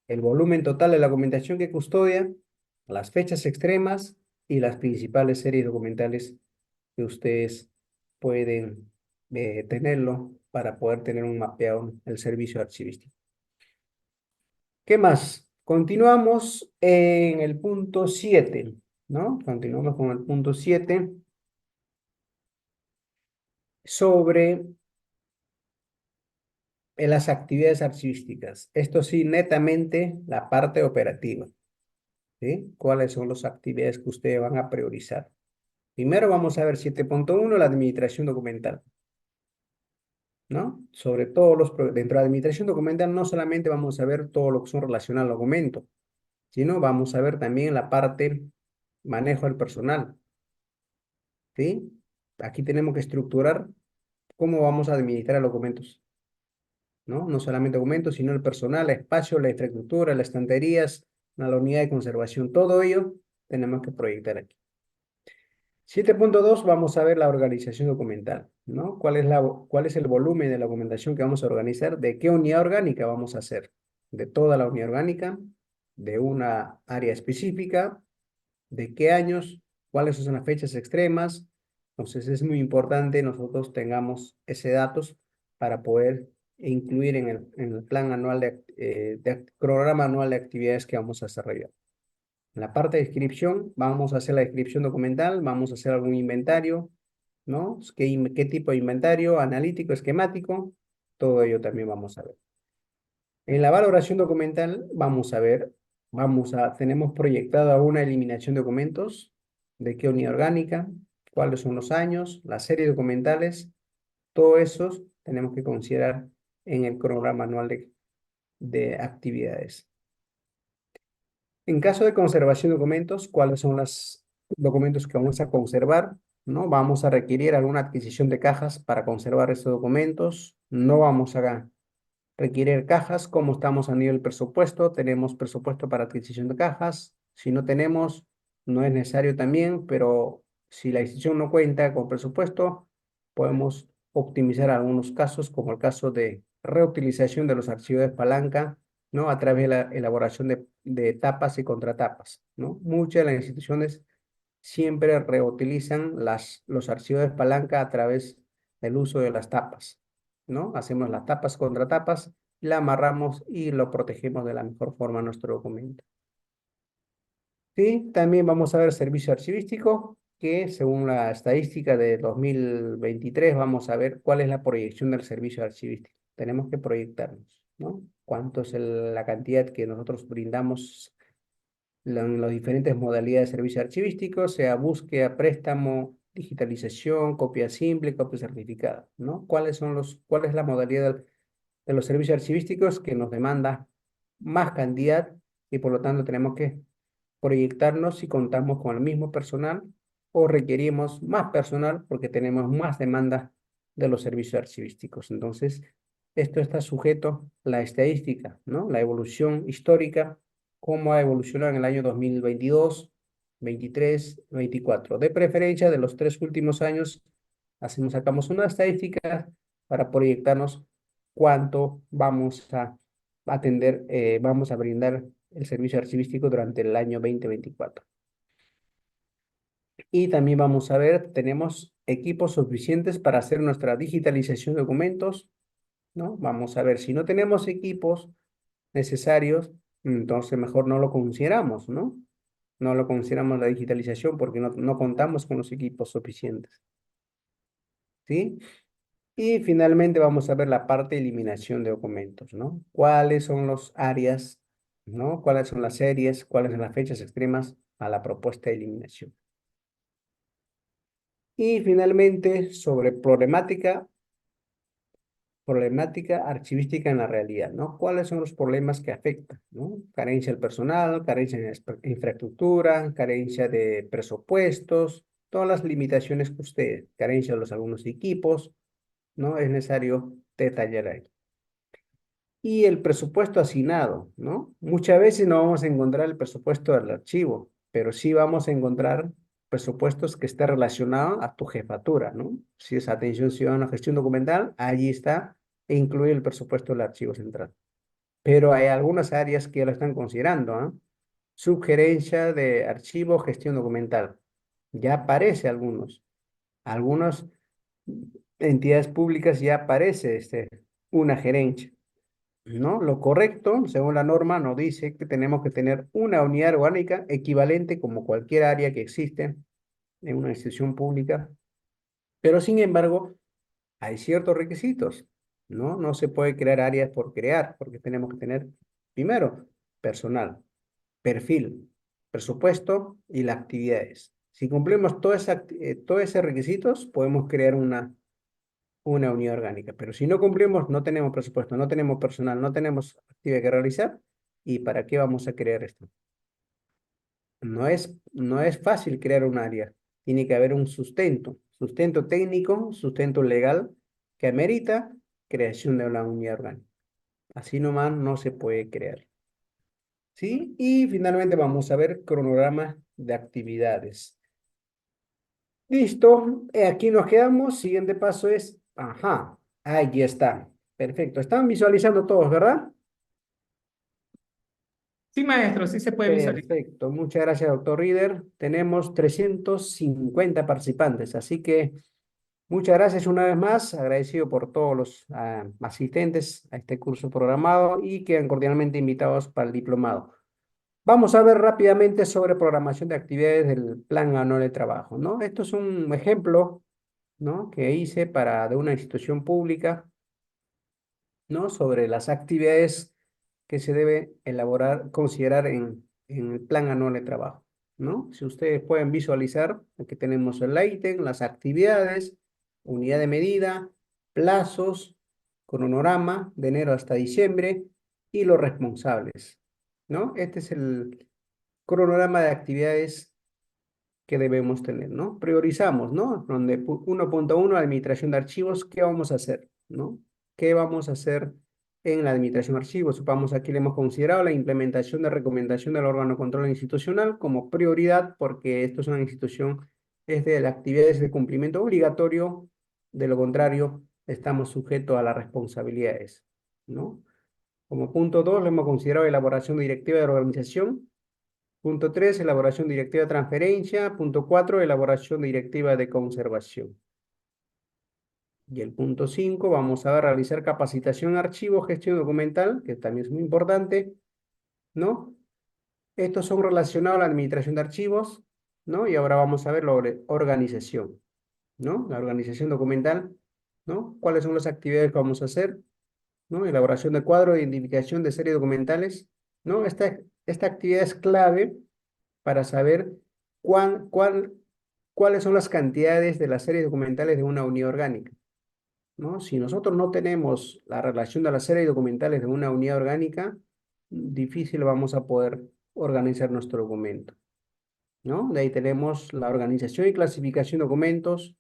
Speaker 1: el volumen total de la documentación que custodia, las fechas extremas y las principales series documentales que ustedes pueden tenerlo para poder tener un mapeado el servicio archivístico. ¿Qué más? Continuamos en el punto 7, ¿no? Continuamos con el punto 7 sobre las actividades archivísticas. Esto sí, netamente la parte operativa. ¿Sí? ¿Cuáles son las actividades que ustedes van a priorizar? Primero vamos a ver 7.1, la administración documental, ¿no? Sobre todo dentro de la administración documental no solamente vamos a ver todo lo que son relacionados al documento, sino vamos a ver también la parte manejo del personal, ¿sí? Aquí tenemos que estructurar cómo vamos a administrar los documentos, ¿no? No solamente documentos, sino el personal, el espacio, la infraestructura, las estanterías, la unidad de conservación, todo ello tenemos que proyectar aquí. 7.2 vamos a ver la organización documental, ¿no? ¿Cuál es el volumen de la documentación que vamos a organizar? ¿De qué unidad orgánica vamos a hacer? ¿De toda la unidad orgánica? ¿De una área específica? ¿De qué años? ¿Cuáles son las fechas extremas? Entonces es muy importante nosotros tengamos ese datos para poder incluir en el plan anual programa anual de actividades que vamos a desarrollar. En la parte de descripción, vamos a hacer la descripción documental, vamos a hacer algún inventario, ¿no? ¿Qué tipo de inventario? Analítico, esquemático, todo ello también vamos a ver. En la valoración documental, vamos a ver, tenemos proyectada una eliminación de documentos, de qué unidad orgánica, cuáles son los años, las series documentales, todo eso tenemos que considerar en el cronograma anual de actividades. En caso de conservación de documentos, ¿cuáles son los documentos que vamos a conservar? ¿No? Vamos a requerir alguna adquisición de cajas para conservar estos documentos. No vamos a requerir cajas. Como estamos a nivel presupuesto, tenemos presupuesto para adquisición de cajas. Si no tenemos, no es necesario también, pero si la institución no cuenta con presupuesto, podemos optimizar algunos casos, como el caso de reutilización de los archivos de palanca, ¿no? A través de la elaboración de tapas y contratapas, ¿no? Muchas de las instituciones siempre reutilizan los archivos de palanca a través del uso de las tapas, ¿no? Hacemos las tapas contra tapas, la amarramos y lo protegemos de la mejor forma nuestro documento. Sí, también vamos a ver servicio archivístico, que según la estadística de 2023 vamos a ver cuál es la proyección del servicio archivístico. Tenemos que proyectarnos, ¿no? ¿Cuánto es la cantidad que nosotros brindamos en las diferentes modalidades de servicio archivístico, sea búsqueda, préstamo, digitalización, copia simple, copia certificada, ¿no? ¿Cuál es la modalidad de los servicios archivísticos que nos demanda más cantidad y por lo tanto tenemos que proyectarnos si contamos con el mismo personal o requerimos más personal porque tenemos más demanda de los servicios archivísticos? Entonces, esto está sujeto a la estadística, ¿no? La evolución histórica, cómo ha evolucionado en el año 2022, 23, 24. De preferencia, de los 3 últimos años, sacamos una estadística para proyectarnos cuánto vamos a atender, vamos a brindar el servicio archivístico durante el año 2024. Y también vamos a ver, tenemos equipos suficientes para hacer nuestra digitalización de documentos, ¿no? Vamos a ver, si no tenemos equipos necesarios, entonces mejor no lo consideramos, ¿no? No lo consideramos la digitalización porque no contamos con los equipos suficientes. ¿Sí? Y finalmente vamos a ver la parte de eliminación de documentos, ¿no? ¿Cuáles son las áreas, ¿no? ¿Cuáles son las series? ¿Cuáles son las fechas extremas a la propuesta de eliminación? Y finalmente, sobre problemática archivística en la realidad, ¿no? ¿Cuáles son los problemas que afectan, ¿no? Carencia del personal, carencia de infraestructura, carencia de presupuestos, todas las limitaciones que ustedes, carencia de los algunos equipos, ¿no? Es necesario detallar ahí. Y el presupuesto asignado, ¿no? Muchas veces no vamos a encontrar el presupuesto del archivo, pero sí vamos a encontrar presupuestos que estén relacionados a tu jefatura, ¿no? Si es atención ciudadana o gestión documental, allí está, e incluye el presupuesto del archivo central. Pero hay algunas áreas que ya lo están considerando, ¿ah? Sugerencia de archivo, gestión documental. Ya aparece algunas entidades públicas ya aparece una gerencia. ¿No? Lo correcto, según la norma, nos dice que tenemos que tener una unidad orgánica equivalente como cualquier área que existe en una institución pública, pero sin embargo, hay ciertos requisitos, ¿no? No se puede crear áreas por crear, porque tenemos que tener, primero, personal, perfil, presupuesto y las actividades. Si cumplimos todos esos requisitos, podemos crear una unidad orgánica. Pero si no cumplimos, no tenemos presupuesto, no tenemos personal, no tenemos actividad que realizar, ¿y para qué vamos a crear esto? No es fácil crear un área. Tiene que haber un sustento técnico, sustento legal, que amerita creación de una unidad orgánica. Así nomás no se puede crear. ¿Sí? Y finalmente vamos a ver cronograma de actividades. Listo, aquí nos quedamos. Siguiente paso es, ajá, ahí está. Perfecto, están visualizando todos, ¿verdad?
Speaker 2: Sí, maestro, sí se puede visualizar.
Speaker 1: Perfecto, muchas gracias, doctor Reader. Tenemos 350 participantes, así que muchas gracias una vez más. Agradecido por todos los asistentes a este curso programado y quedan cordialmente invitados para el diplomado. Vamos a ver rápidamente sobre programación de actividades del plan anual de trabajo, ¿no? Esto es un ejemplo, ¿no? Que hice de una institución pública, ¿no? Sobre las actividades que se debe elaborar, considerar en el plan anual de trabajo, ¿no? Si ustedes pueden visualizar, aquí tenemos el ítem, las actividades, unidad de medida, plazos, cronograma de enero hasta diciembre y los responsables, ¿no? Este es el cronograma de actividades que debemos tener, ¿no? Priorizamos, ¿no? Donde 1.1, administración de archivos, ¿qué vamos a hacer, ¿no? ¿Qué vamos a hacer en la administración de archivos? Supongamos aquí le hemos considerado la implementación de recomendación del órgano de control institucional como prioridad, porque esto es una institución, es de las actividades de cumplimiento obligatorio, de lo contrario, estamos sujetos a las responsabilidades, ¿no? Como punto 2, le hemos considerado elaboración directiva de la organización. Punto 3, elaboración directiva de transferencia. Punto 4, elaboración directiva de conservación. Y el punto 5, vamos a realizar capacitación en archivo, gestión documental, que también es muy importante, ¿no? Estos son relacionados a la administración de archivos, ¿no? Y ahora vamos a ver la organización, ¿no? La organización documental, ¿no? ¿Cuáles son las actividades que vamos a hacer? ¿No? Elaboración de cuadro de identificación de series documentales, ¿no? Esta actividad es clave para saber cuáles son las cantidades de las series documentales de una unidad orgánica, ¿no? Si nosotros no tenemos la relación de las series documentales de una unidad orgánica, difícil vamos a poder organizar nuestro documento, ¿no? De ahí tenemos la organización y clasificación de documentos.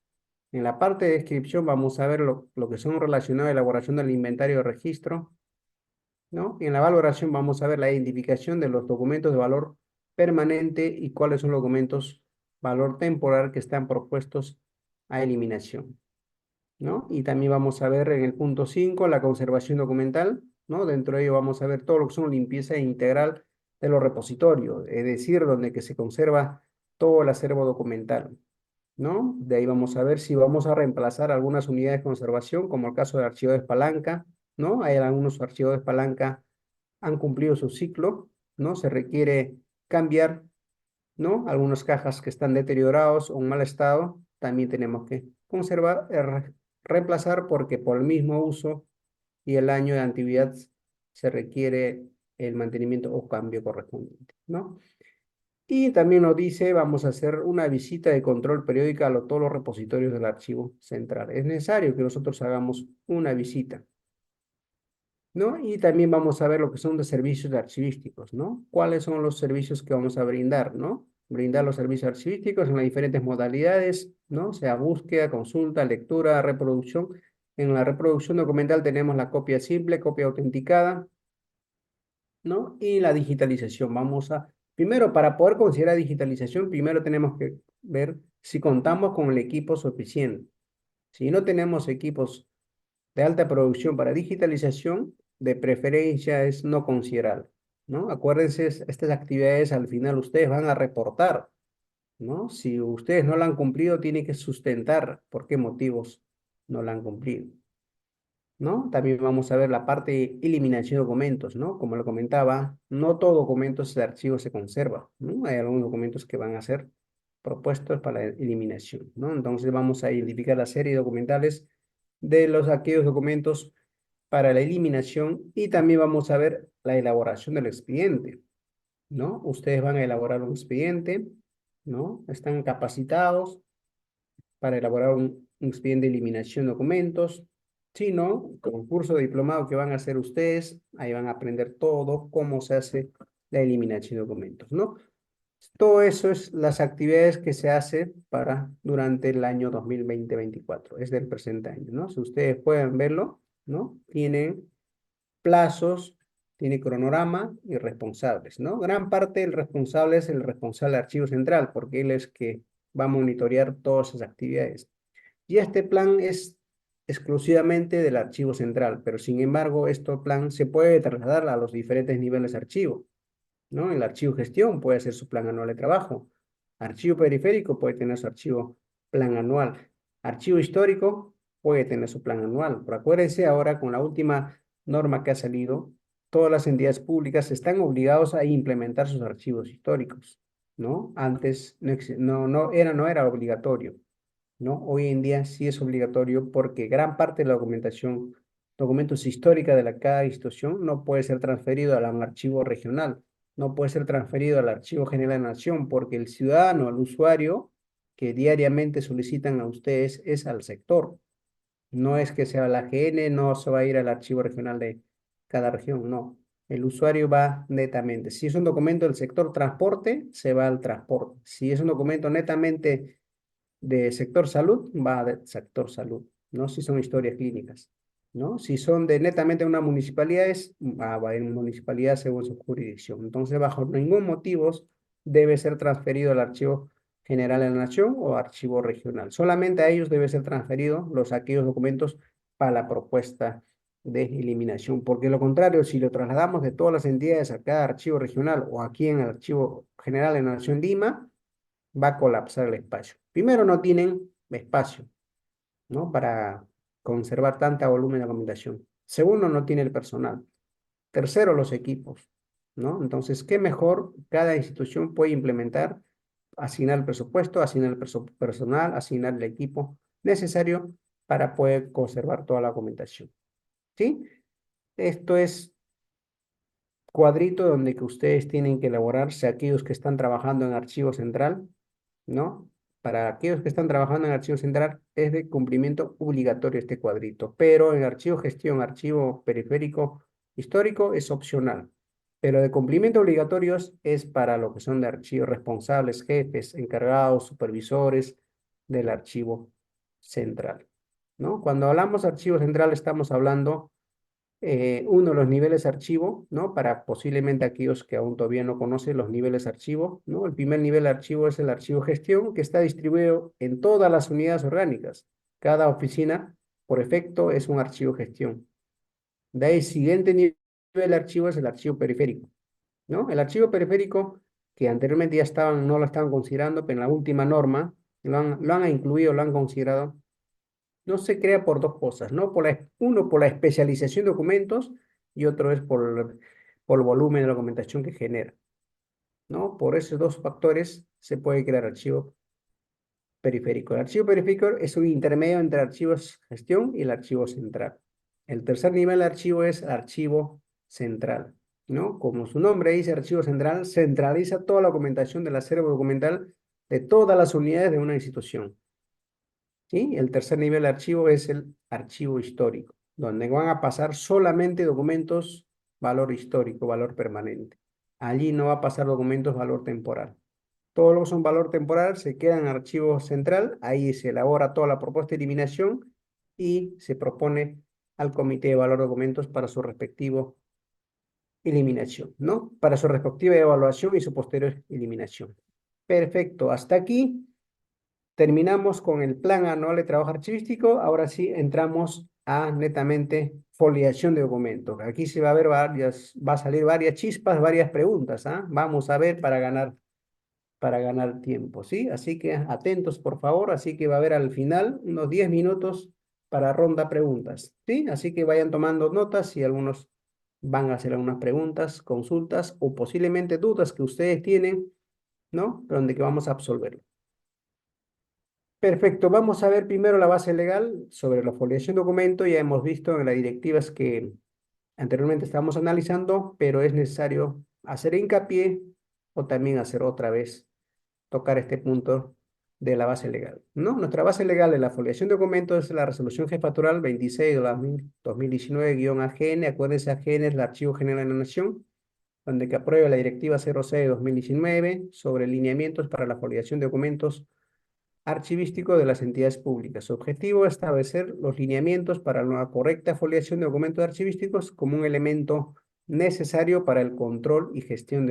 Speaker 1: En la parte de descripción vamos a ver lo que son relacionados a la elaboración del inventario de registro, ¿no? En la valoración vamos a ver la identificación de los documentos de valor permanente y cuáles son los documentos valor temporal que están propuestos a eliminación, ¿no? Y también vamos a ver en el punto 5 la conservación documental, ¿no? Dentro de ello vamos a ver todo lo que son limpieza integral de los repositorios, es decir, donde que se conserva todo el acervo documental, ¿no? De ahí vamos a ver si vamos a reemplazar algunas unidades de conservación, como el caso del archivo de palanca, ¿no? Hay algunos archivos de palanca han cumplido su ciclo, ¿no? Se requiere cambiar ¿no? Algunas cajas que están deteriorados o en mal estado, también tenemos que conservar, reemplazar porque por el mismo uso y el año de antigüedad se requiere el mantenimiento o cambio correspondiente, ¿no? Y también nos dice, vamos a hacer una visita de control periódica a todos los repositorios del archivo central. Es necesario que nosotros hagamos una visita, ¿no? Y también vamos a ver lo que son los servicios archivísticos, ¿no? ¿Cuáles son los servicios que vamos a brindar, ¿no? Brindar los servicios archivísticos en las diferentes modalidades, ¿no? Sea búsqueda, consulta, lectura, reproducción. En la reproducción documental tenemos la copia simple, copia autenticada, ¿no? Y la digitalización. Primero, para poder considerar digitalización, primero tenemos que ver si contamos con el equipo suficiente. Si no tenemos equipos de alta producción para digitalización, de preferencia es no considerar, ¿no? Acuérdense, estas actividades al final ustedes van a reportar, ¿no? Si ustedes no la han cumplido, tienen que sustentar por qué motivos no la han cumplido, ¿no? También vamos a ver la parte de eliminación de documentos, ¿no? Como lo comentaba, no todo documento de archivo se conserva, ¿no? Hay algunos documentos que van a ser propuestos para la eliminación, ¿no? Entonces vamos a identificar la serie de documentales de aquellos documentos para la eliminación y también vamos a ver la elaboración del expediente, ¿no? Ustedes van a elaborar un expediente, ¿no? Están capacitados para elaborar un expediente de eliminación de documentos. Si no, con el curso de diplomado que van a hacer ustedes, ahí van a aprender todo, cómo se hace la eliminación de documentos, ¿no? Todo eso es las actividades que se hace durante el año 2020-2024, es del presente año, ¿no? Si ustedes pueden verlo, ¿no? Tienen plazos, tiene cronograma y responsables, ¿no? Gran parte del responsable es el responsable de archivo central, porque él es que va a monitorear todas esas actividades. Y este plan es exclusivamente del archivo central, pero sin embargo, este plan se puede trasladar a los diferentes niveles de archivo, ¿no? El archivo gestión puede ser su plan anual de trabajo. Archivo periférico puede tener su archivo plan anual. Archivo histórico puede tener su plan anual. Pero acuérdense ahora con la última norma que ha salido, todas las entidades públicas están obligados a implementar sus archivos históricos, ¿no? Antes no era obligatorio, ¿no? Hoy en día sí es obligatorio porque gran parte de la documentación, documentos históricos de cada institución no puede ser transferido a un archivo regional, no puede ser transferido al Archivo General de la Nación porque el ciudadano, el usuario que diariamente solicitan a ustedes es al sector. No es que sea la AGN, no se va a ir al archivo regional de cada región, no. El usuario va netamente. Si es un documento del sector transporte, se va al transporte. Si es un documento netamente de sector salud, va de sector salud, ¿no? Si son historias clínicas, ¿no? Si son de netamente una municipalidad, va a ir municipalidad según su jurisdicción. Entonces, bajo ningún motivo debe ser transferido al archivo general de la nación o archivo regional. Solamente a ellos debe ser transferido aquellos documentos para la propuesta de eliminación, porque lo contrario, si lo trasladamos de todas las entidades a cada archivo regional o aquí en el archivo general de la nación Lima, va a colapsar el espacio. Primero, no tienen espacio, ¿no? Para conservar tanta volumen de documentación. Segundo, no tiene el personal. Tercero, los equipos, ¿no? Entonces, ¿qué mejor cada institución puede implementar? Asignar el presupuesto, asignar el personal, asignar el equipo necesario para poder conservar toda la documentación, ¿sí? Esto es cuadrito donde que ustedes tienen que elaborarse aquellos que están trabajando en archivo central, ¿no? Para aquellos que están trabajando en archivo central es de cumplimiento obligatorio este cuadrito, pero en archivo gestión, archivo periférico histórico es opcional, pero de cumplimiento obligatorios es para lo que son de archivos responsables, jefes, encargados, supervisores del archivo central, ¿no? Cuando hablamos de archivo central estamos hablando uno, los niveles archivo, ¿no? Para posiblemente aquellos que aún todavía no conocen los niveles archivo, ¿no? El primer nivel de archivo es el archivo gestión, que está distribuido en todas las unidades orgánicas. Cada oficina, por efecto, es un archivo gestión. De ahí, siguiente nivel de archivo es el archivo periférico, ¿no? El archivo periférico, que anteriormente no lo estaban considerando, pero en la última norma lo han incluido, lo han considerado, no se crea por dos cosas, ¿no? Uno, por la especialización de documentos y otro es por el volumen de documentación que genera. ¿no? Por esos dos factores se puede crear archivo periférico. El archivo periférico es un intermedio entre archivos gestión y el archivo central. El tercer nivel de archivo es archivo central, ¿no? Como su nombre dice, archivo central, centraliza toda la documentación del acervo documental de todas las unidades de una institución. ¿Sí? El tercer nivel de archivo es el archivo histórico, donde van a pasar solamente documentos valor histórico, valor permanente. Allí no va a pasar documentos valor temporal. Todo lo que son valor temporal se queda en archivo central, ahí se elabora toda la propuesta de eliminación y se propone al comité de valor de documentos para su respectivo eliminación, ¿no? Para su respectiva evaluación y su posterior eliminación. Perfecto, hasta aquí terminamos con el plan anual de trabajo archivístico. Ahora sí entramos a netamente foliación de documentos. Aquí se va a ver va a salir varias chispas, varias preguntas, ¿ah? Vamos a ver para ganar tiempo, ¿sí? Así que atentos, por favor. Así que va a haber al final unos 10 minutos para ronda preguntas, ¿sí? Así que vayan tomando notas y algunos van a hacer algunas preguntas, consultas o posiblemente dudas que ustedes tienen, ¿no? Donde que vamos a absolverlo. Perfecto, vamos a ver primero la base legal sobre la foliación de documento. Ya hemos visto en las directivas que anteriormente estábamos analizando, pero es necesario hacer hincapié o también hacer otra vez tocar este punto de la base legal, ¿no? Nuestra base legal de la foliación de documentos es la resolución jefatural 26 de la 2019-AGN. Acuérdense, AGN es el Archivo General de la Nación, donde que aprueba la directiva 06 de 2019 sobre lineamientos para la foliación de documentos archivísticos de las entidades públicas. Su objetivo es establecer los lineamientos para una correcta foliación de documentos archivísticos como un elemento necesario para el control y gestión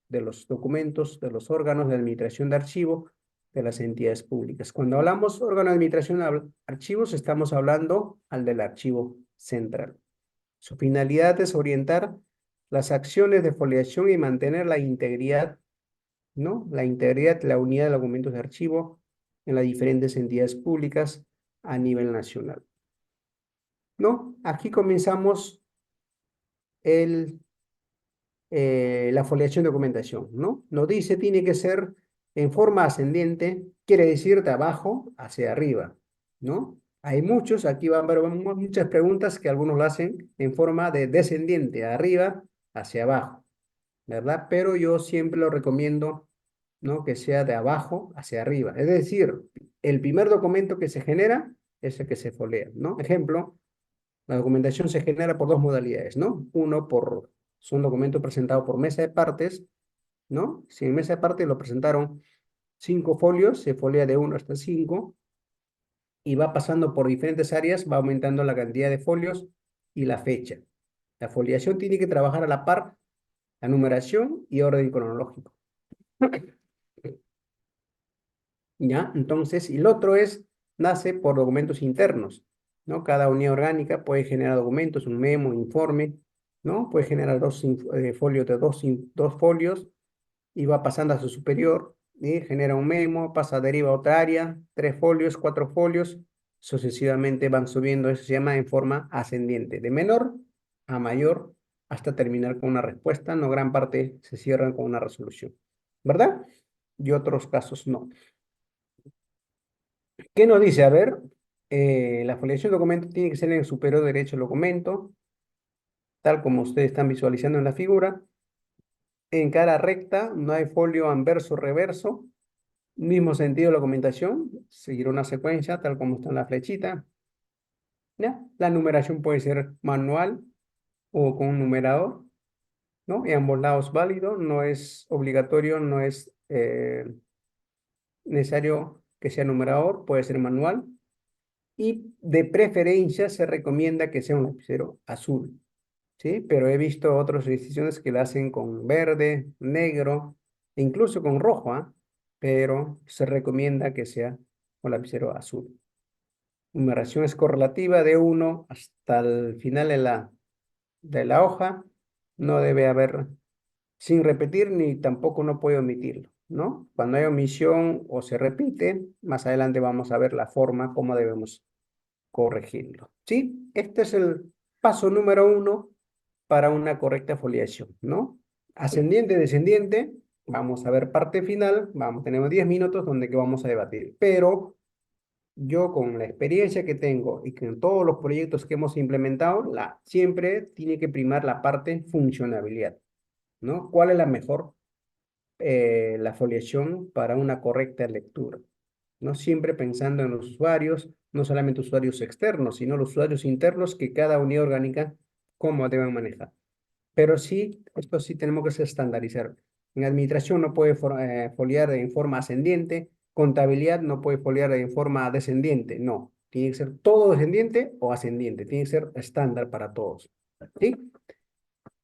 Speaker 1: de los documentos de los órganos de administración de archivo de las entidades públicas. Cuando hablamos órgano de administración de archivos, estamos hablando al del archivo central. Su finalidad es orientar las acciones de foliación y mantener la integridad, ¿no? La integridad de la unidad de documentos de archivo en las diferentes entidades públicas a nivel nacional, ¿no? Aquí comenzamos la foliación de documentación, ¿no? Nos dice tiene que ser en forma ascendente, quiere decir de abajo hacia arriba, ¿no? Hay muchos, aquí van a haber muchas preguntas que algunos lo hacen en forma de descendiente, de arriba hacia abajo, ¿verdad? Pero yo siempre lo recomiendo, ¿no? Que sea de abajo hacia arriba. Es decir, el primer documento que se genera es el que se folea, ¿no? Ejemplo, la documentación se genera por dos modalidades, ¿no? Uno, es un documento presentado por mesa de partes, ¿no? Si en mesa de partes lo presentaron 5 folios, se folea de 1 hasta 5 y va pasando por diferentes áreas, va aumentando la cantidad de folios y la fecha. La foliación tiene que trabajar a la par la numeración y orden cronológico. ¿Ya? Entonces, y el otro nace por documentos internos, ¿no? Cada unidad orgánica puede generar documentos, un memo, informe, ¿no? Puede generar folios de dos folios y va pasando a su superior y genera un memo, pasa, deriva a otra área, 3 folios, 4 folios, sucesivamente van subiendo, eso se llama en forma ascendiente, de menor a mayor hasta terminar con una respuesta, no gran parte se cierran con una resolución, ¿verdad? Y otros casos no. ¿Qué nos dice? A ver, la foliación de documento tiene que ser en el superior derecho del documento, tal como ustedes están visualizando en la figura. En cara recta, no hay folio anverso reverso. Mismo sentido de la documentación, seguir una secuencia tal como está en la flechita. ¿Ya? La numeración puede ser manual o con un numerador, ¿no? Y ambos lados válido, no es obligatorio, no es necesario que sea numerador, puede ser manual. Y de preferencia se recomienda que sea un lapicero azul, ¿sí? Pero he visto otras instituciones que la hacen con verde, negro, e incluso con rojo, ¿ah? Pero se recomienda que sea con lapicero azul. Numeración es correlativa de 1 hasta el final de la hoja. No debe haber, sin repetir, ni tampoco no puede omitirlo, ¿no? Cuando hay omisión o se repite, más adelante vamos a ver la forma, cómo debemos corregirlo, ¿sí? Este es el paso número 1 para una correcta foliación, ¿no? Ascendiente, descendiente, vamos a ver parte final, tenemos 10 minutos donde que vamos a debatir, pero yo con la experiencia que tengo y con todos los proyectos que hemos implementado, siempre tiene que primar la parte funcionalidad, ¿no? ¿Cuál es la mejor, la foliación para una correcta lectura? ¿No? Siempre pensando en los usuarios, no solamente usuarios externos, sino los usuarios internos que cada unidad orgánica, cómo deben manejar. Pero sí, esto sí tenemos que estandarizar. En administración no puede foliar en forma ascendiente, contabilidad no puede foliar en forma descendiente, no. Tiene que ser todo descendiente o ascendiente, tiene que ser estándar para todos. ¿Sí?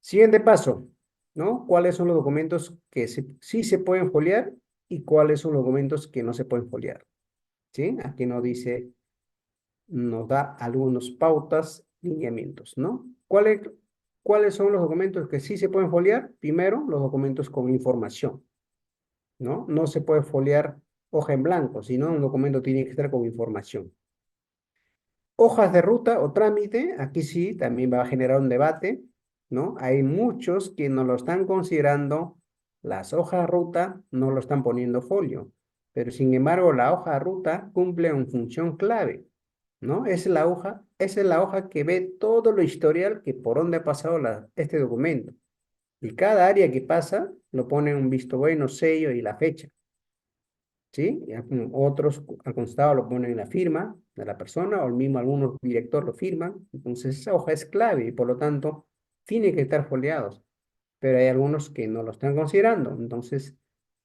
Speaker 1: Siguiente paso, ¿no? ¿Cuáles son los documentos que sí se pueden foliar y cuáles son los documentos que no se pueden foliar? ¿Sí? Aquí nos da algunas pautas, lineamientos, ¿no? ¿Cuáles son los documentos que sí se pueden foliar? Primero, los documentos con información, ¿no? No se puede foliar hoja en blanco, sino un documento tiene que estar con información. Hojas de ruta o trámite, aquí sí, también va a generar un debate, ¿no? Hay muchos que no lo están considerando, las hojas de ruta no lo están poniendo folio, pero sin embargo la hoja de ruta cumple una función clave, ¿no? Esa es la hoja que ve todo lo historial que por donde ha pasado este documento. Y cada área que pasa lo pone un visto bueno, sello y la fecha. ¿Sí? Otros al costado lo ponen en la firma de la persona o el mismo algunos directores lo firman. Entonces esa hoja es clave y por lo tanto tiene que estar foliados. Pero hay algunos que no lo están considerando. Entonces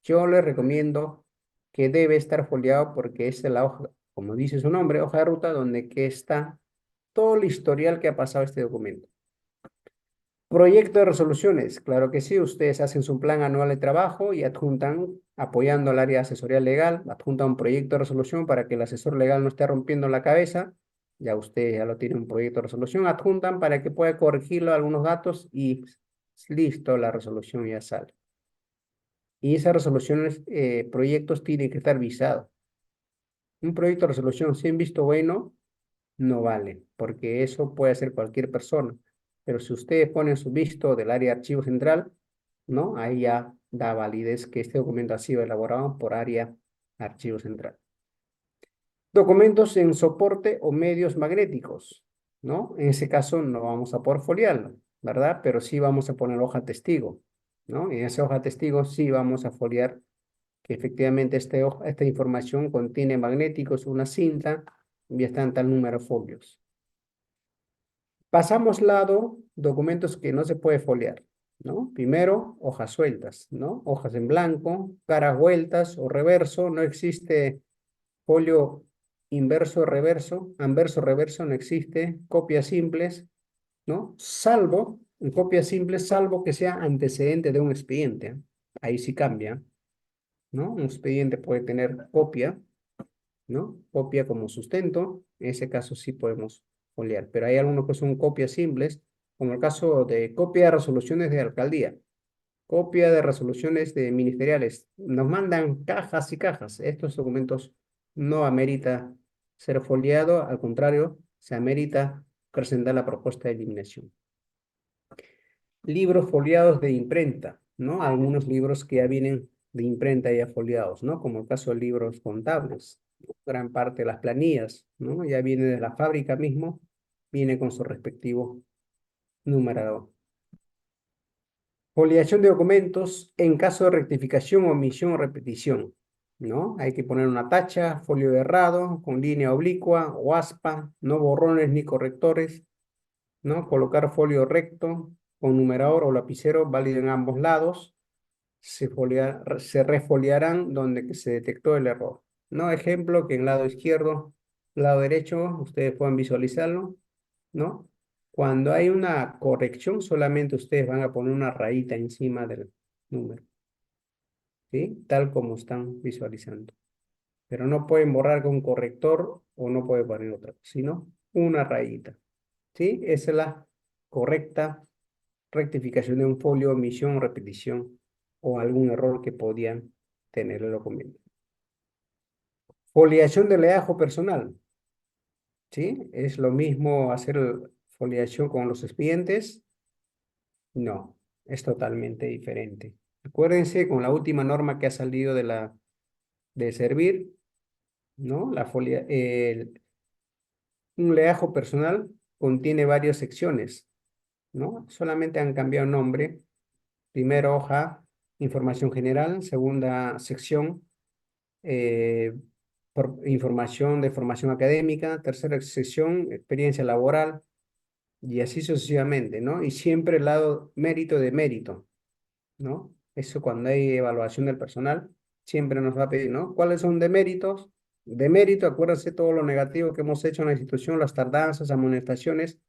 Speaker 1: yo les recomiendo que debe estar foliado porque esta es la hoja, como dice su nombre, hoja de ruta donde que está todo el historial que ha pasado este documento. Proyecto de resoluciones, claro que sí, ustedes hacen su plan anual de trabajo y adjuntan, apoyando al área de asesoría legal, adjuntan un proyecto de resolución para que el asesor legal no esté rompiendo la cabeza, ya usted ya lo tiene un proyecto de resolución, adjuntan para que pueda corregirlo algunos datos y listo, la resolución ya sale. Y esas resoluciones, proyectos tienen que estar visados. Un proyecto de resolución sin visto bueno no vale, porque eso puede hacer cualquier persona. Pero si ustedes ponen su visto del área de archivo central, ¿no? Ahí ya da validez que este documento ha sido elaborado por área archivo central. Documentos en soporte o medios magnéticos, ¿no? En ese caso no vamos a poder foliarlo, ¿verdad? Pero sí vamos a poner hoja testigo, ¿no? En esa hoja testigo sí vamos a foliar que efectivamente esta información contiene magnéticos, una cinta, y están tal número de folios. Pasamos lado, documentos que no se puede foliar, ¿no? Primero, hojas sueltas, ¿no? Hojas en blanco, caras vueltas o reverso, no existe folio inverso, reverso, anverso, reverso, no existe, copias simples, ¿no? Salvo, en copias simples, salvo que sea antecedente de un expediente, ¿eh? Ahí sí cambia, ¿no? Un expediente puede tener copia, ¿no? Copia como sustento, en ese caso sí podemos foliar, pero hay algunos que son copias simples, como el caso de copia de resoluciones de alcaldía, copia de resoluciones de ministeriales. Nos mandan cajas y cajas. Estos documentos no amerita ser foliado, al contrario, se amerita presentar la propuesta de eliminación. Libros foliados de imprenta, ¿no? Algunos libros que ya vienen de imprenta ya foliados, ¿no? Como el caso de libros contables. Gran parte de las planillas, ¿no? Ya viene de la fábrica mismo, viene con su respectivo numerador. Foliación de documentos en caso de rectificación, omisión o repetición, ¿no? Hay que poner una tacha, folio errado, con línea oblicua o aspa, no borrones ni correctores, ¿no? Colocar folio recto con numerador o lapicero válido en ambos lados. Se refoliarán donde que se detectó el error, ¿no? Ejemplo que en lado izquierdo, lado derecho, ustedes pueden visualizarlo, ¿no? Cuando hay una corrección, solamente ustedes van a poner una rayita encima del número, ¿sí? Tal como están visualizando. Pero no pueden borrar con corrector o no pueden poner otra, sino una rayita, ¿sí? Esa es la correcta rectificación de un folio, omisión, repetición o algún error que podían tener el documento. Foliación de legajo personal, ¿sí? ¿Es lo mismo hacer foliación con los expedientes? No, es totalmente diferente. Acuérdense con la última norma que ha salido de servir, ¿no? Un legajo personal contiene varias secciones, ¿no? Solamente han cambiado nombre. Primera hoja, información general. Segunda sección, eh, información de formación académica. Tercera sección, experiencia laboral. Y así sucesivamente, ¿no? Y siempre el lado mérito de mérito, ¿no? Eso cuando hay evaluación del personal, siempre nos va a pedir, ¿no? ¿Cuáles son deméritos? De mérito, acuérdense todo lo negativo que hemos hecho en la institución, las tardanzas, amonestaciones,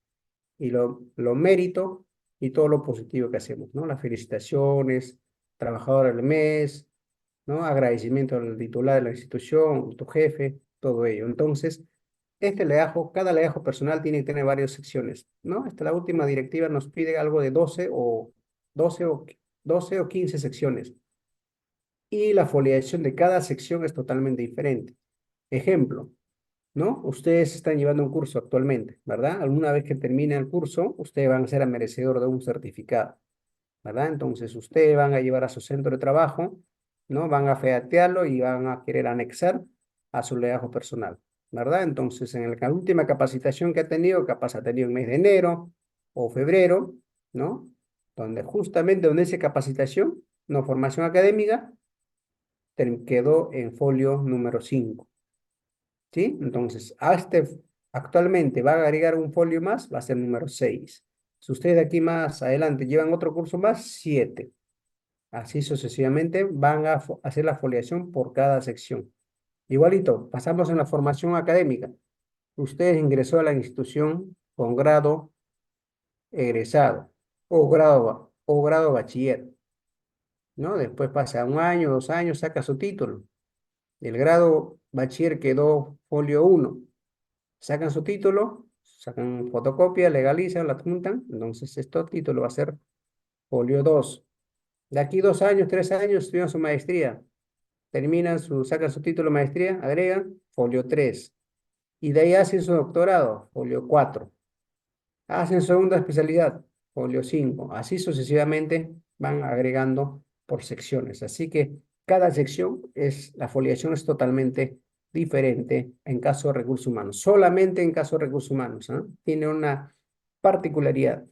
Speaker 1: y lo mérito y todo lo positivo que hacemos, ¿no? Las felicitaciones, trabajador del mes, ¿no? Agradecimiento al titular de la institución, tu jefe, todo ello. Entonces, este legajo, cada legajo personal tiene que tener varias secciones, ¿no? La última directiva nos pide algo de 12 o, 12 o 15 secciones. Y la foliación de cada sección es totalmente diferente. Ejemplo, ¿no? Ustedes están llevando un curso actualmente, ¿verdad? Alguna vez que termine el curso, ustedes van a ser merecedor de un certificado, ¿verdad? Entonces, ustedes van a llevar a su centro de trabajo, ¿no? Van a featearlo y van a querer anexar a su legajo personal, ¿verdad? Entonces, en la última capacitación que ha tenido, capaz ha tenido en mes de enero o febrero, ¿no? Donde esa capacitación, no formación académica, quedó en folio número 5. ¿Sí? Entonces, actualmente va a agregar un folio más, va a ser número 6. Si ustedes aquí más adelante llevan otro curso más, 7. Así sucesivamente van a hacer la foliación por cada sección. Igualito, pasamos en la formación académica. Usted ingresó a la institución con grado egresado o grado bachiller, ¿no? Después pasa un año, 2 años, saca su título. El grado bachiller quedó folio 1. Sacan su título, sacan fotocopia, legalizan, la adjuntan, entonces este título va a ser folio 2. De aquí 2 años, 3 años, estudian su maestría, sacan su título de maestría, agregan folio 3. Y de ahí hacen su doctorado, folio 4. Hacen segunda especialidad, folio 5. Así sucesivamente van agregando por secciones. Así que cada sección la foliación es totalmente diferente en caso de recursos humanos. Solamente en caso de recursos humanos, ¿ah? Tiene una particularidad,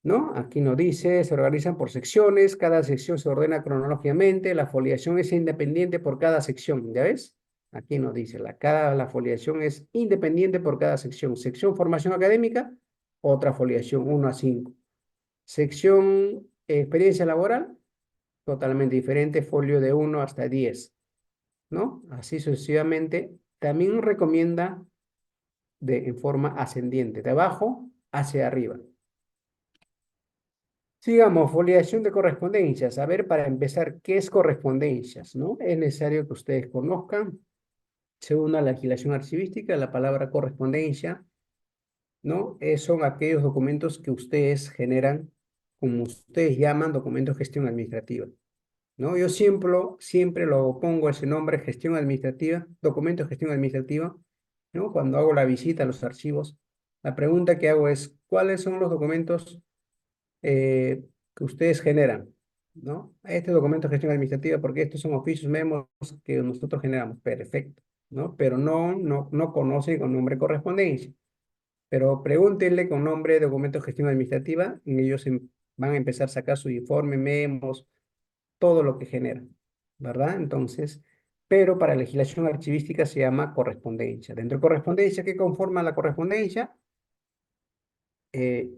Speaker 1: ¿no? Aquí nos dice, se organizan por secciones, cada sección se ordena cronológicamente, la foliación es independiente por cada sección, ¿ya ves? Aquí nos dice, la foliación es independiente por cada sección. Sección formación académica, otra foliación 1 a 5. Sección experiencia laboral, totalmente diferente, folio de 1 hasta 10, ¿no? Así sucesivamente. También recomienda en forma ascendiente, de abajo hacia arriba. Sigamos, foliación de correspondencias. A ver, para empezar, ¿qué es correspondencias, no? Es necesario que ustedes conozcan, según la legislación archivística, la palabra correspondencia, ¿no? Son aquellos documentos que ustedes generan, como ustedes llaman, documentos de gestión administrativa, ¿no? Yo siempre lo pongo ese nombre, gestión administrativa, documento de gestión administrativa, ¿no? Cuando hago la visita a los archivos, la pregunta que hago es, ¿cuáles son los documentos que ustedes generan, ¿no? Este documento de gestión administrativa, porque estos son oficios memos que nosotros generamos, perfecto, ¿no? Pero no conocen con nombre de correspondencia. Pero pregúntenle con nombre de documento de gestión administrativa y ellos van a empezar a sacar su informe, memos, todo lo que generan, ¿verdad? Entonces, pero para legislación archivística se llama correspondencia. Dentro de correspondencia, ¿qué conforma la correspondencia? eh,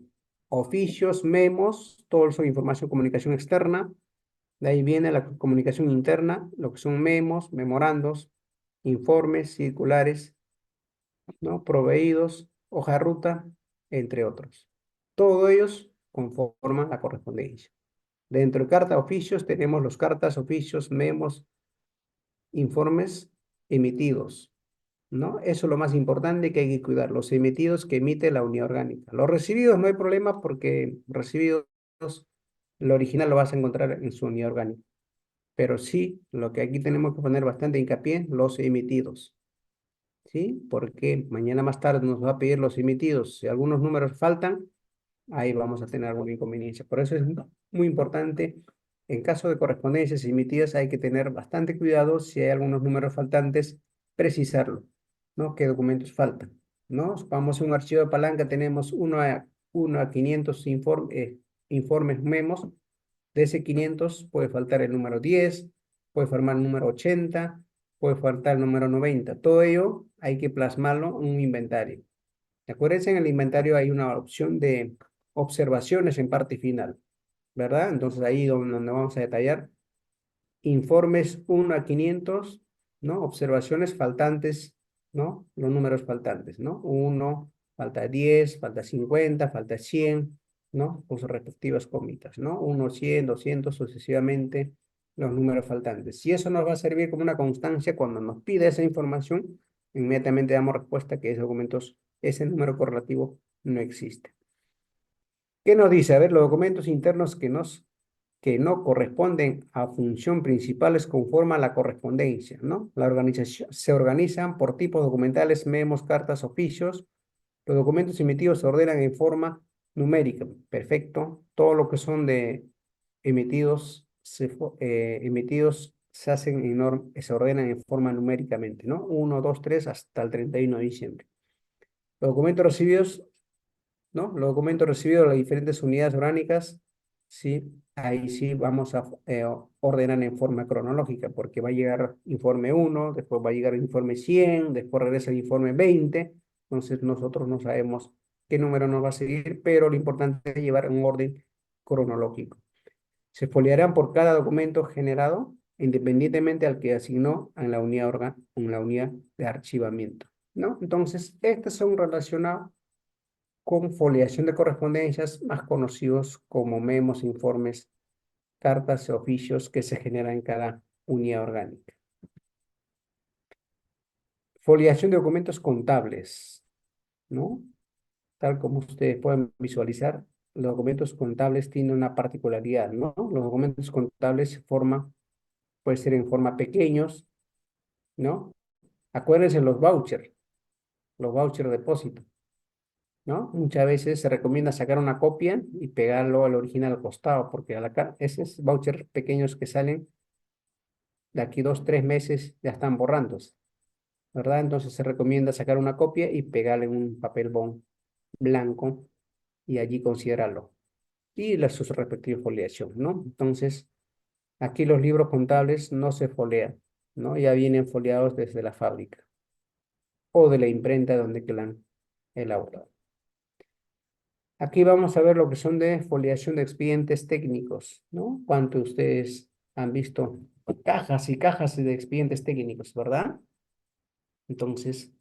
Speaker 1: Oficios, memos, todo eso información, comunicación externa. De ahí viene la comunicación interna, lo que son memos, memorandos, informes, circulares, ¿no? Proveídos, hoja de ruta, entre otros. Todos ellos conforman la correspondencia. Dentro de carta oficios tenemos los cartas, oficios, memos, informes emitidos, ¿no? Eso es lo más importante que hay que cuidar, los emitidos que emite la unidad orgánica. Los recibidos no hay problema porque recibidos, lo original lo vas a encontrar en su unidad orgánica. Pero sí, lo que aquí tenemos que poner bastante hincapié, los emitidos, ¿sí? Porque mañana más tarde nos va a pedir los emitidos. Si algunos números faltan, ahí vamos a tener alguna inconveniencia. Por eso es muy importante en caso de correspondencias emitidas hay que tener bastante cuidado si hay algunos números faltantes, precisarlo, ¿no? ¿Qué documentos faltan? ¿No? Vamos a un archivo de palanca, tenemos 1 a 500 informes memos. De ese 500 puede faltar el número 10, puede formar el número 80, puede faltar el número 90. Todo ello hay que plasmarlo en un inventario. Acuérdense, en el inventario hay una opción de observaciones en parte final, ¿verdad? Entonces ahí donde vamos a detallar informes 1 a 500, ¿no? Observaciones faltantes, ¿no? Los números faltantes, ¿no? 1, falta 10, falta 50, falta 100, ¿no? Con sus respectivas comitas, ¿no? 1, 100, 200, sucesivamente los números faltantes. Si eso nos va a servir como una constancia cuando nos pide esa información, inmediatamente damos respuesta que ese número correlativo no existe. ¿Qué nos dice? A ver, los documentos internos que no corresponden a función principales conforman la correspondencia, ¿no? La organización se organizan por tipos documentales, memos, cartas, oficios. Los documentos emitidos se ordenan en forma numérica. Perfecto. Todo lo que son de emitidos se hacen se ordenan en forma numéricamente, ¿no? 1, 2, 3 hasta el 31 de diciembre. Los documentos recibidos, ¿no? Los documentos recibidos de las diferentes unidades orgánicas, sí, ahí sí vamos a ordenar en forma cronológica, porque va a llegar informe 1, después va a llegar el informe 100, después regresa el informe 20, entonces nosotros no sabemos qué número nos va a seguir, pero lo importante es llevar un orden cronológico. Se foliarán por cada documento generado, independientemente al que asignó en la unidad de archivamiento, ¿no? Entonces, estos son relacionados con foliación de correspondencias, más conocidos como memos, informes, cartas y oficios que se generan en cada unidad orgánica. Foliación de documentos contables, ¿no? Tal como ustedes pueden visualizar, los documentos contables tienen una particularidad, ¿no? Los documentos contables puede ser en forma pequeños, ¿no? Acuérdense los vouchers de depósito, ¿no? Muchas veces se recomienda sacar una copia y pegarlo al original al costado, porque esos vouchers pequeños que salen de aquí 2, 3 meses ya están borrándose, ¿verdad? Entonces se recomienda sacar una copia y pegarle un papel bond blanco y allí considerarlo. Y su respectiva foliación, ¿no? Entonces, aquí los libros contables no se folean, ¿no? Ya vienen foliados desde la fábrica o de la imprenta donde que la han elaborado. Aquí vamos a ver lo que son de foliación de expedientes técnicos, ¿no? ¿Cuánto ustedes han visto cajas y cajas de expedientes técnicos, verdad? Entonces,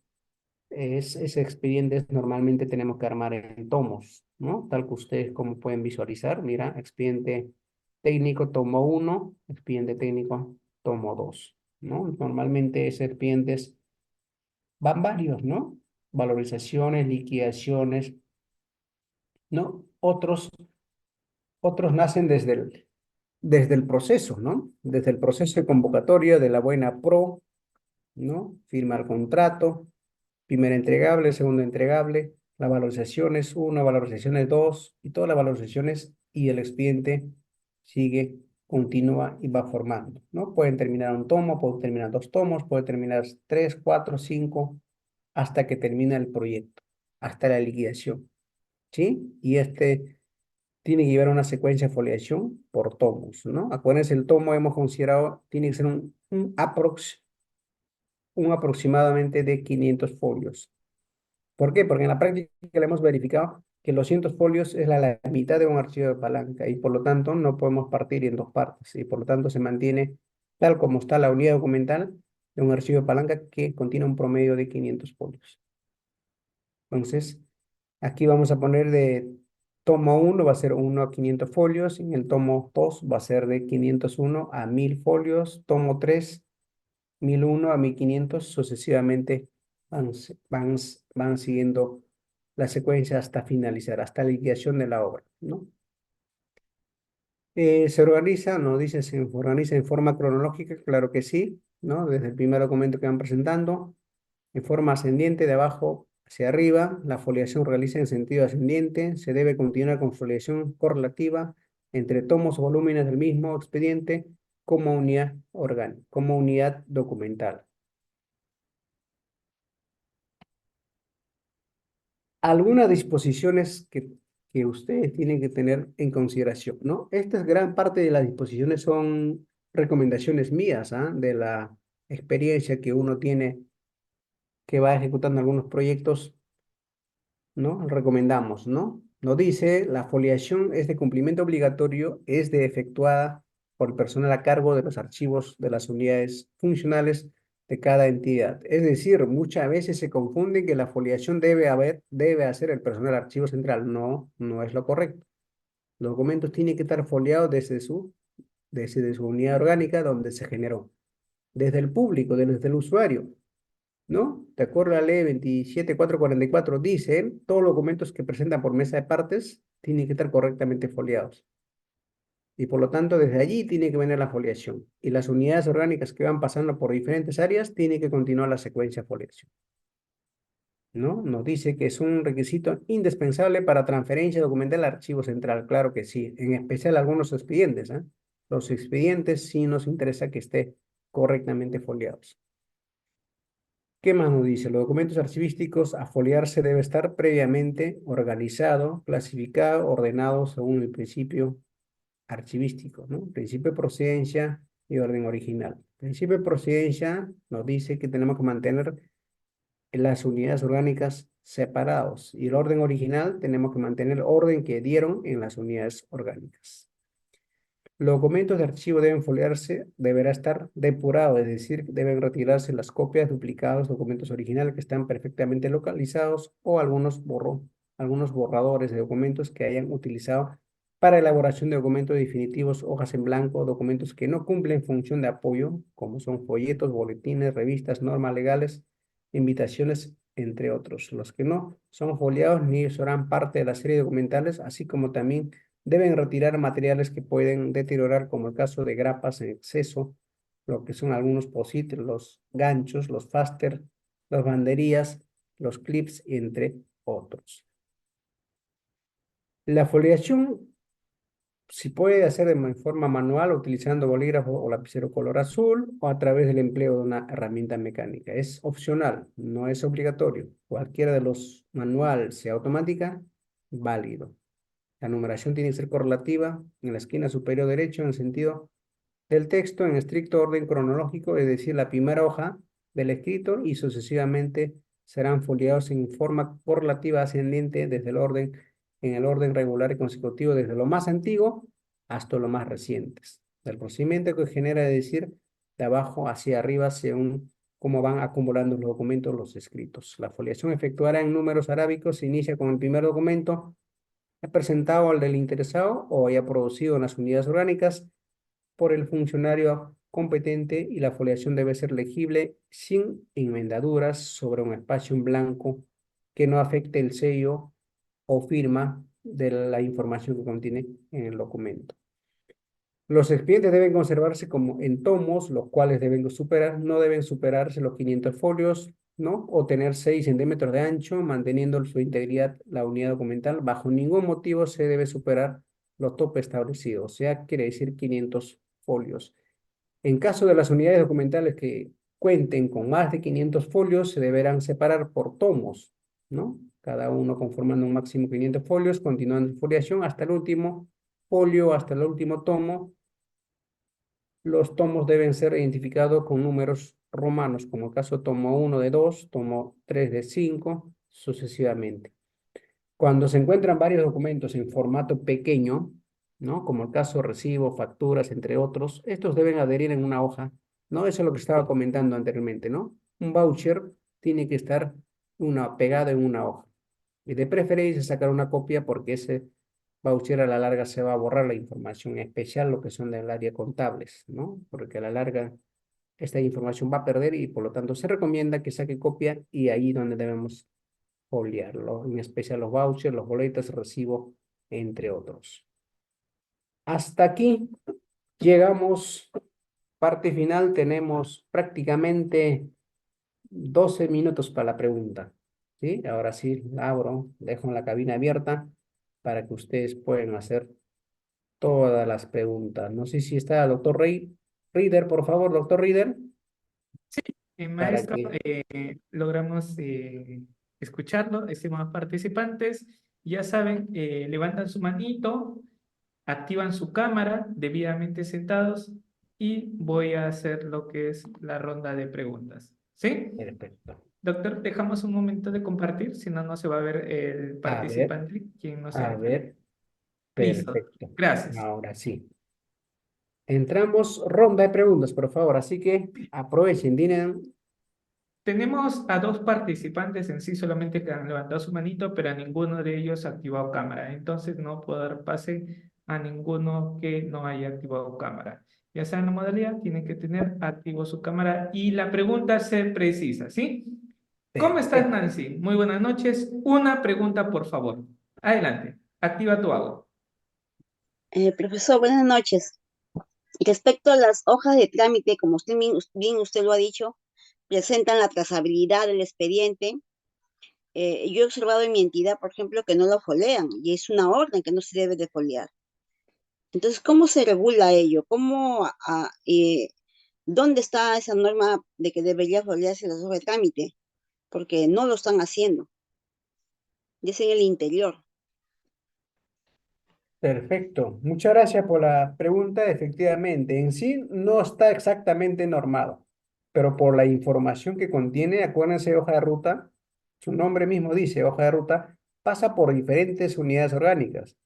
Speaker 1: ese expediente normalmente tenemos que armar en tomos, ¿no? Tal que ustedes como pueden visualizar, mira, expediente técnico tomo 1, expediente técnico tomo 2, ¿no? Normalmente esos expedientes van varios, ¿no? Valorizaciones, liquidaciones, ¿no? Otros nacen desde el proceso, ¿no? Desde el proceso de convocatoria de la buena pro, ¿no? Firma el contrato, primer entregable, segundo entregable, la valorización es 1, valorización es 2, y todas las valorizaciones y el expediente sigue, continúa y va formando, ¿no? Pueden terminar un tomo, pueden terminar 2 tomos, puede terminar 3, 4, 5, hasta que termina el proyecto, hasta la liquidación, ¿sí? Y tiene que llevar una secuencia de foliación por tomos, ¿no? Acuérdense, el tomo hemos considerado, tiene que ser un aproximadamente de 500 folios. ¿Por qué? Porque en la práctica le hemos verificado que los 200 folios es la mitad de un archivo de palanca y por lo tanto no podemos partir en dos partes y por lo tanto se mantiene tal como está la unidad documental de un archivo de palanca que contiene un promedio de 500 folios. Entonces, aquí vamos a poner de tomo 1 va a ser 1 a 500 folios, en el tomo 2 va a ser de 501 a 1000 folios, tomo 3, 1001 a 1500, sucesivamente van, van, van siguiendo la secuencia hasta finalizar, hasta la liquidación de la obra, ¿no? ¿Se organiza? Nos dice, ¿se organiza en forma cronológica? Claro que sí, ¿no? Desde el primer documento que van presentando, en forma ascendiente de abajo hacia arriba, la foliación realiza en sentido ascendiente, se debe continuar con foliación correlativa entre tomos o volúmenes del mismo expediente como unidad orgánica, como unidad documental. Algunas disposiciones que ustedes tienen que tener en consideración, ¿no? Esta es gran parte de las disposiciones son recomendaciones mías, ¿ah? De la experiencia que uno tiene que va ejecutando algunos proyectos, ¿no? Recomendamos, ¿no? Nos dice, la foliación es de cumplimiento obligatorio, es de efectuada por el personal a cargo de los archivos de las unidades funcionales de cada entidad. Es decir, muchas veces se confunde que la foliación debe hacer el personal de archivo central. No, no es lo correcto. Los documentos tienen que estar foliados desde su unidad orgánica donde se generó, desde el público, desde el usuario. ¿No? De acuerdo a la ley 27444, dice, todos los documentos que presentan por mesa de partes tienen que estar correctamente foliados. Y por lo tanto, desde allí tiene que venir la foliación. Y las unidades orgánicas que van pasando por diferentes áreas tienen que continuar la secuencia de foliación. ¿No? Nos dice que es un requisito indispensable para transferencia documental al archivo central. Claro que sí, en especial algunos expedientes. ¿Eh? Los expedientes sí nos interesa que esté correctamente foliados. ¿Qué más nos dice? Los documentos archivísticos a foliarse debe estar previamente organizado, clasificado, ordenado según el principio archivístico, ¿no? Principio de procedencia y orden original. Principio de procedencia nos dice que tenemos que mantener las unidades orgánicas separados y el orden original tenemos que mantener el orden que dieron en las unidades orgánicas. Los documentos de archivo deben foliarse, deberá estar depurado, es decir, deben retirarse las copias, duplicados, documentos originales que están perfectamente localizados o algunos borradores de documentos que hayan utilizado para elaboración de documentos definitivos, hojas en blanco, documentos que no cumplen función de apoyo, como son folletos, boletines, revistas, normas legales, invitaciones, entre otros. Los que no son foliados ni serán parte de la serie de documentales, así como también deben retirar materiales que pueden deteriorar, como el caso de grapas en exceso, lo que son algunos POSIT, los ganchos, los faster, las banderías, los clips, entre otros. La foliación se puede hacer de forma manual utilizando bolígrafo o lapicero color azul o a través del empleo de una herramienta mecánica. Es opcional, no es obligatorio. Cualquiera de los manual sea automática, válido. La numeración tiene que ser correlativa en la esquina superior derecha en el sentido del texto en estricto orden cronológico, es decir, la primera hoja del escrito y sucesivamente serán foliados en forma correlativa ascendente desde el orden, en el orden regular y consecutivo desde lo más antiguo hasta lo más recientes. El procedimiento que genera, es decir, de abajo hacia arriba según cómo van acumulando los documentos, los escritos. La foliación efectuará en números arábicos, se inicia con el primer documento es presentado al del interesado o haya producido en las unidades orgánicas por el funcionario competente y la foliación debe ser legible sin enmendaduras sobre un espacio en blanco que no afecte el sello o firma de la información que contiene en el documento. Los expedientes deben conservarse como en tomos, los cuales no deben superarse los 500 folios, ¿no? O tener 6 centímetros de ancho, manteniendo su integridad la unidad documental. Bajo ningún motivo se debe superar los topes establecidos, o sea, quiere decir 500 folios. En caso de las unidades documentales que cuenten con más de 500 folios, se deberán separar por tomos, ¿no? Cada uno conformando un máximo de 500 folios, continuando su foliación hasta el último folio, hasta el último tomo. Los tomos deben ser identificados con números romanos, como el caso tomo 1 de 2, tomo 3 de 5, sucesivamente. Cuando se encuentran varios documentos en formato pequeño, ¿no? Como el caso recibo, facturas, entre otros, estos deben adherir en una hoja, ¿no? Eso es lo que estaba comentando anteriormente, ¿no? Un voucher tiene que estar pegado en una hoja. Y de preferencia sacar una copia porque ese voucher a la larga se va a borrar la información, en especial lo que son del área contables, ¿no? Porque a la larga esta información va a perder y por lo tanto se recomienda que saque copia y ahí donde debemos foliarlo, en especial los vouchers, los boletos, recibo, entre otros. Hasta aquí llegamos, parte final, tenemos prácticamente 12 minutos para la pregunta. ¿Sí? Ahora sí, la abro, dejo la cabina abierta para que ustedes puedan hacer todas las preguntas. No sé si está el doctor Reader, por favor, doctor Reader, para
Speaker 2: Maestro,
Speaker 1: que...
Speaker 2: logramos escucharlo, estimados participantes. Ya saben, levantan su manito, activan su cámara debidamente sentados y voy a hacer lo que es la ronda de preguntas. ¿Sí?
Speaker 1: Perfecto.
Speaker 2: Doctor, dejamos un momento de compartir, si no, no se va a ver el
Speaker 1: A ver,
Speaker 2: participante quien nos
Speaker 1: a
Speaker 2: entra.
Speaker 1: ver,
Speaker 2: Listo,
Speaker 1: perfecto.
Speaker 2: gracias.
Speaker 1: Ahora sí. Entramos ronda de preguntas, por favor. Así que aprovechen, tienen...
Speaker 2: Tenemos a dos participantes en sí solamente que han levantado su manito, pero a ninguno de ellos ha activado cámara. Entonces no puedo dar pase a ninguno que no haya activado cámara. Ya saben la modalidad, tienen que tener activo su cámara y la pregunta se precisa, ¿sí? ¿Cómo estás,
Speaker 1: Perfecto.
Speaker 2: Nancy? Muy buenas noches. Una pregunta, por favor. Adelante, activa tu audio.
Speaker 3: Profesor, buenas noches. Respecto a las hojas de trámite, como bien usted lo ha dicho, presentan la trazabilidad del expediente. Yo he observado en mi entidad, por ejemplo, que no lo folian y es una orden que no se debe de foliar. Entonces, ¿cómo se regula ello? ¿Dónde está esa norma de que debería foliarse las hojas de trámite? Porque no lo están haciendo. Y es en el interior.
Speaker 1: Perfecto. Muchas gracias por la pregunta. Efectivamente, en sí no está exactamente normado, pero por la información que contiene, acuérdense, hoja de ruta, su nombre mismo dice hoja de ruta, pasa por diferentes unidades orgánicas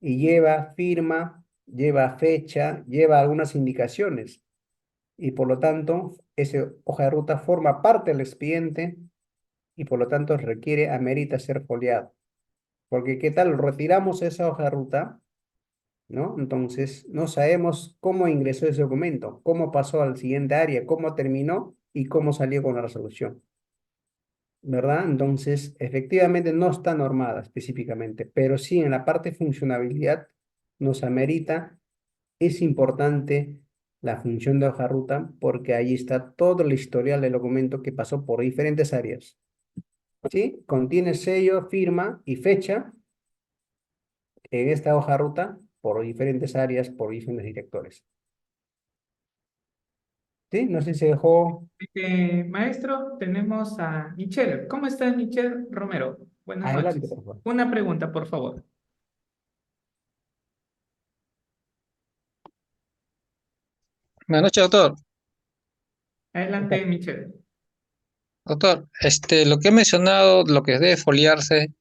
Speaker 1: y lleva firma, lleva fecha, lleva algunas indicaciones y por lo tanto, esa hoja de ruta forma parte del expediente y por lo tanto requiere, amerita ser foliado. Porque ¿qué tal? Retiramos esa hoja de ruta, ¿no? Entonces, no sabemos cómo ingresó ese documento, cómo pasó al siguiente área, cómo terminó y cómo salió con la resolución, ¿verdad? Entonces, efectivamente no está normada específicamente, pero sí en la parte de funcionabilidad nos amerita, es importante la función de hoja ruta porque ahí está todo el historial del documento que pasó por diferentes áreas, ¿sí? Contiene sello, firma y fecha en esta hoja ruta por diferentes áreas, por diferentes directores. Sí, no sé si se dejó
Speaker 2: Maestro, tenemos a Michelle. ¿Cómo estás, Michelle Romero? Buenas
Speaker 1: adelante,
Speaker 2: noches.
Speaker 1: por favor.
Speaker 2: Una pregunta, por favor.
Speaker 4: Buenas noches, doctor.
Speaker 2: Adelante, Michelle.
Speaker 4: Doctor, lo que he mencionado, lo que debe foliarse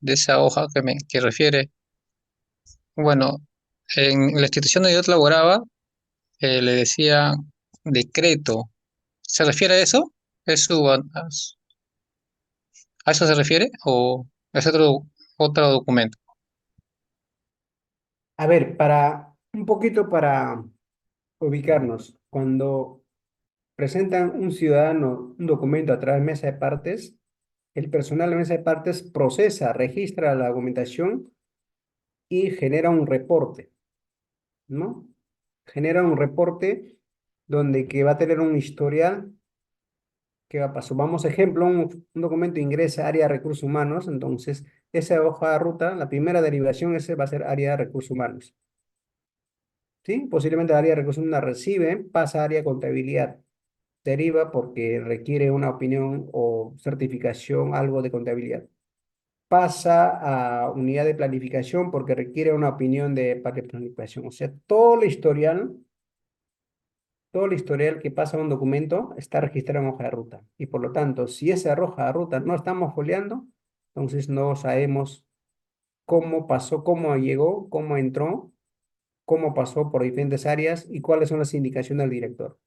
Speaker 4: de esa hoja que refiere, bueno, en la institución donde yo laboraba, le decía decreto. ¿Se refiere a eso? ¿A eso se refiere? ¿O es otro documento?
Speaker 1: A ver, para un poquito para ubicarnos, cuando presentan un ciudadano un documento a través de mesa de partes, el personal de mesa de partes procesa, registra la documentación y genera un reporte, ¿no? Genera un reporte donde que va a tener un historial. ¿Qué va a pasar? Vamos, ejemplo, un documento ingresa a área de recursos humanos, entonces esa hoja de ruta, la primera derivación ese va a ser área de recursos humanos, ¿sí? Posiblemente el área de recursos humanos recibe, pasa a área de contabilidad, deriva porque requiere una opinión o certificación, algo de contabilidad. Pasa a unidad de planificación porque requiere una opinión de parte de planificación. O sea, todo el historial que pasa a un documento está registrado en hoja de ruta. Y por lo tanto, si esa hoja de ruta no estamos foliando, entonces no sabemos cómo pasó, cómo llegó, cómo entró, cómo pasó por diferentes áreas y cuáles son las indicaciones del director.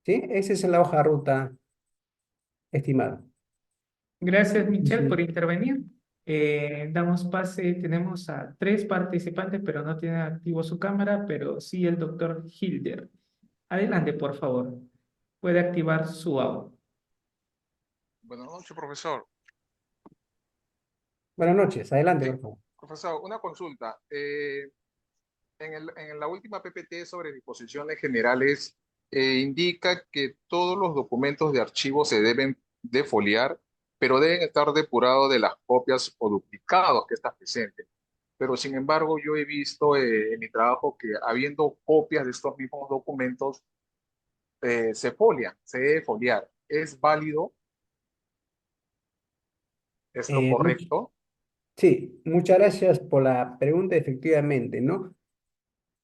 Speaker 1: ¿Sí? Esa es la hoja de ruta estimada.
Speaker 2: Gracias, Michelle, por
Speaker 1: Sí.
Speaker 2: intervenir. Damos pase, tenemos a tres participantes, pero no tienen activo su cámara, pero sí el doctor Hilder. Adelante, por favor. Puede activar su audio.
Speaker 5: Buenas noches, profesor.
Speaker 1: Buenas noches, adelante,
Speaker 5: Sí,
Speaker 1: por favor.
Speaker 5: profesor, una consulta. En la última PPT sobre disposiciones generales, indica que todos los documentos de archivo se deben defoliar, pero deben estar depurados de las copias o duplicados que están presentes. pero sin embargo yo he visto en mi trabajo que habiendo copias de estos mismos documentos, se folian, se debe foliar. ¿Es válido? ¿Es lo
Speaker 1: Eh, much-
Speaker 5: correcto?
Speaker 1: sí, muchas gracias por la pregunta, efectivamente, ¿no?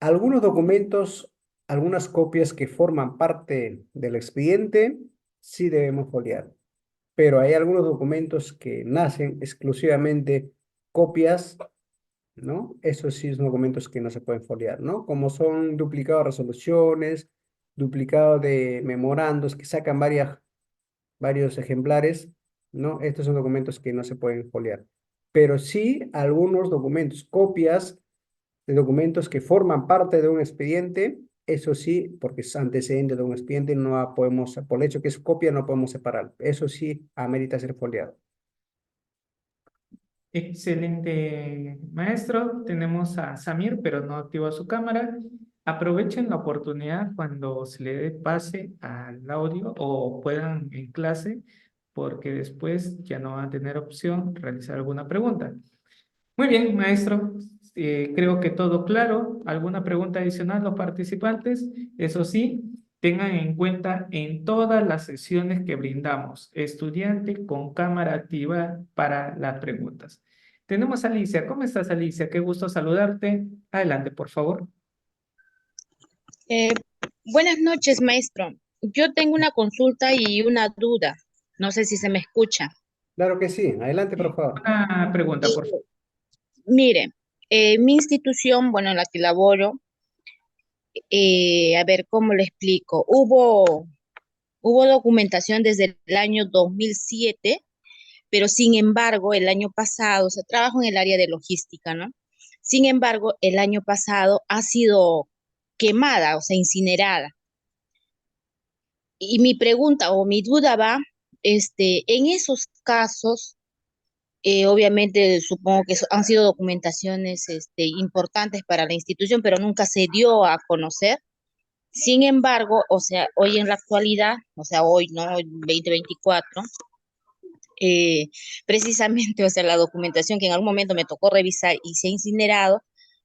Speaker 1: Algunos documentos, algunas copias que forman parte del expediente, sí debemos foliar, pero hay algunos documentos que nacen exclusivamente copias, ¿no? Esos sí son documentos que no se pueden foliar, ¿no? Como son duplicados de resoluciones, duplicados de memorandos que sacan varios ejemplares, ¿no? Estos son documentos que no se pueden foliar. Pero sí algunos documentos, copias de documentos que forman parte de un expediente, eso sí, porque es antecedente de un expediente, no podemos, por el hecho que es copia, no podemos separar. Eso sí, amerita ser foliado.
Speaker 2: Excelente, maestro. Tenemos a Samir, pero no activó su cámara. Aprovechen la oportunidad cuando se le dé pase al audio o puedan en clase, porque después ya no van a tener opción de realizar alguna pregunta. Muy bien, maestro. Creo que todo claro. ¿Alguna pregunta adicional los participantes? Eso sí, tengan en cuenta en todas las sesiones que brindamos, estudiante con cámara activa para las preguntas. Tenemos a Alicia. ¿Cómo estás, Alicia? Qué gusto saludarte. Adelante, por favor.
Speaker 6: Eh, Buenas noches, maestro. Yo tengo una consulta y una duda. No sé si se me escucha.
Speaker 1: Claro que sí, adelante, por favor.
Speaker 2: Una pregunta, por favor.
Speaker 6: Y mire, mi institución, bueno, en la que laboro, a ver, ¿cómo le explico? Hubo documentación desde el año 2007, pero sin embargo, el año pasado, o sea, trabajo en el área de logística, ¿no? Sin embargo, el año pasado ha sido quemada, o sea, incinerada. Y mi pregunta o mi duda va, en esos casos, obviamente supongo que han sido documentaciones, importantes para la institución, pero nunca se dio a conocer. Sin embargo, o sea, hoy en la actualidad, o sea, hoy, ¿no? Hoy 2024, eh, precisamente, o sea, la documentación que en algún momento me tocó revisar y se ha incinerado,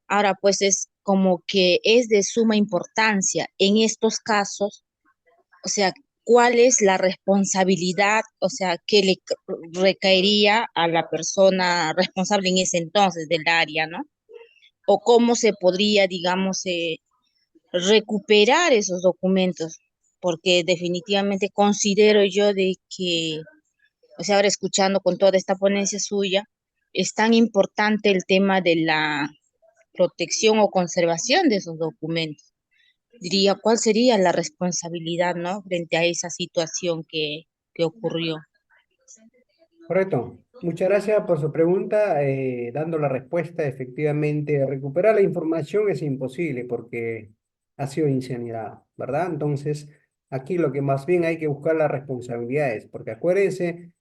Speaker 6: ahora pues es como que es de suma importancia en estos casos, o sea, ¿cuál es la responsabilidad, o sea, que le recaería a la persona responsable en ese entonces del área, ¿no? O cómo se podría, digamos, recuperar esos documentos, porque definitivamente considero yo de que, o sea, ahora escuchando con toda esta ponencia suya, es tan importante el tema de la protección o conservación de esos documentos. Diría, ¿cuál sería la responsabilidad, ¿no? Frente a esa situación que ocurrió.
Speaker 1: Correcto. Muchas gracias por su pregunta. Dando la respuesta, efectivamente, recuperar la información es imposible porque ha sido incinerada, ¿verdad? Entonces, aquí lo que más bien hay que buscar las responsabilidades, porque acuérdense,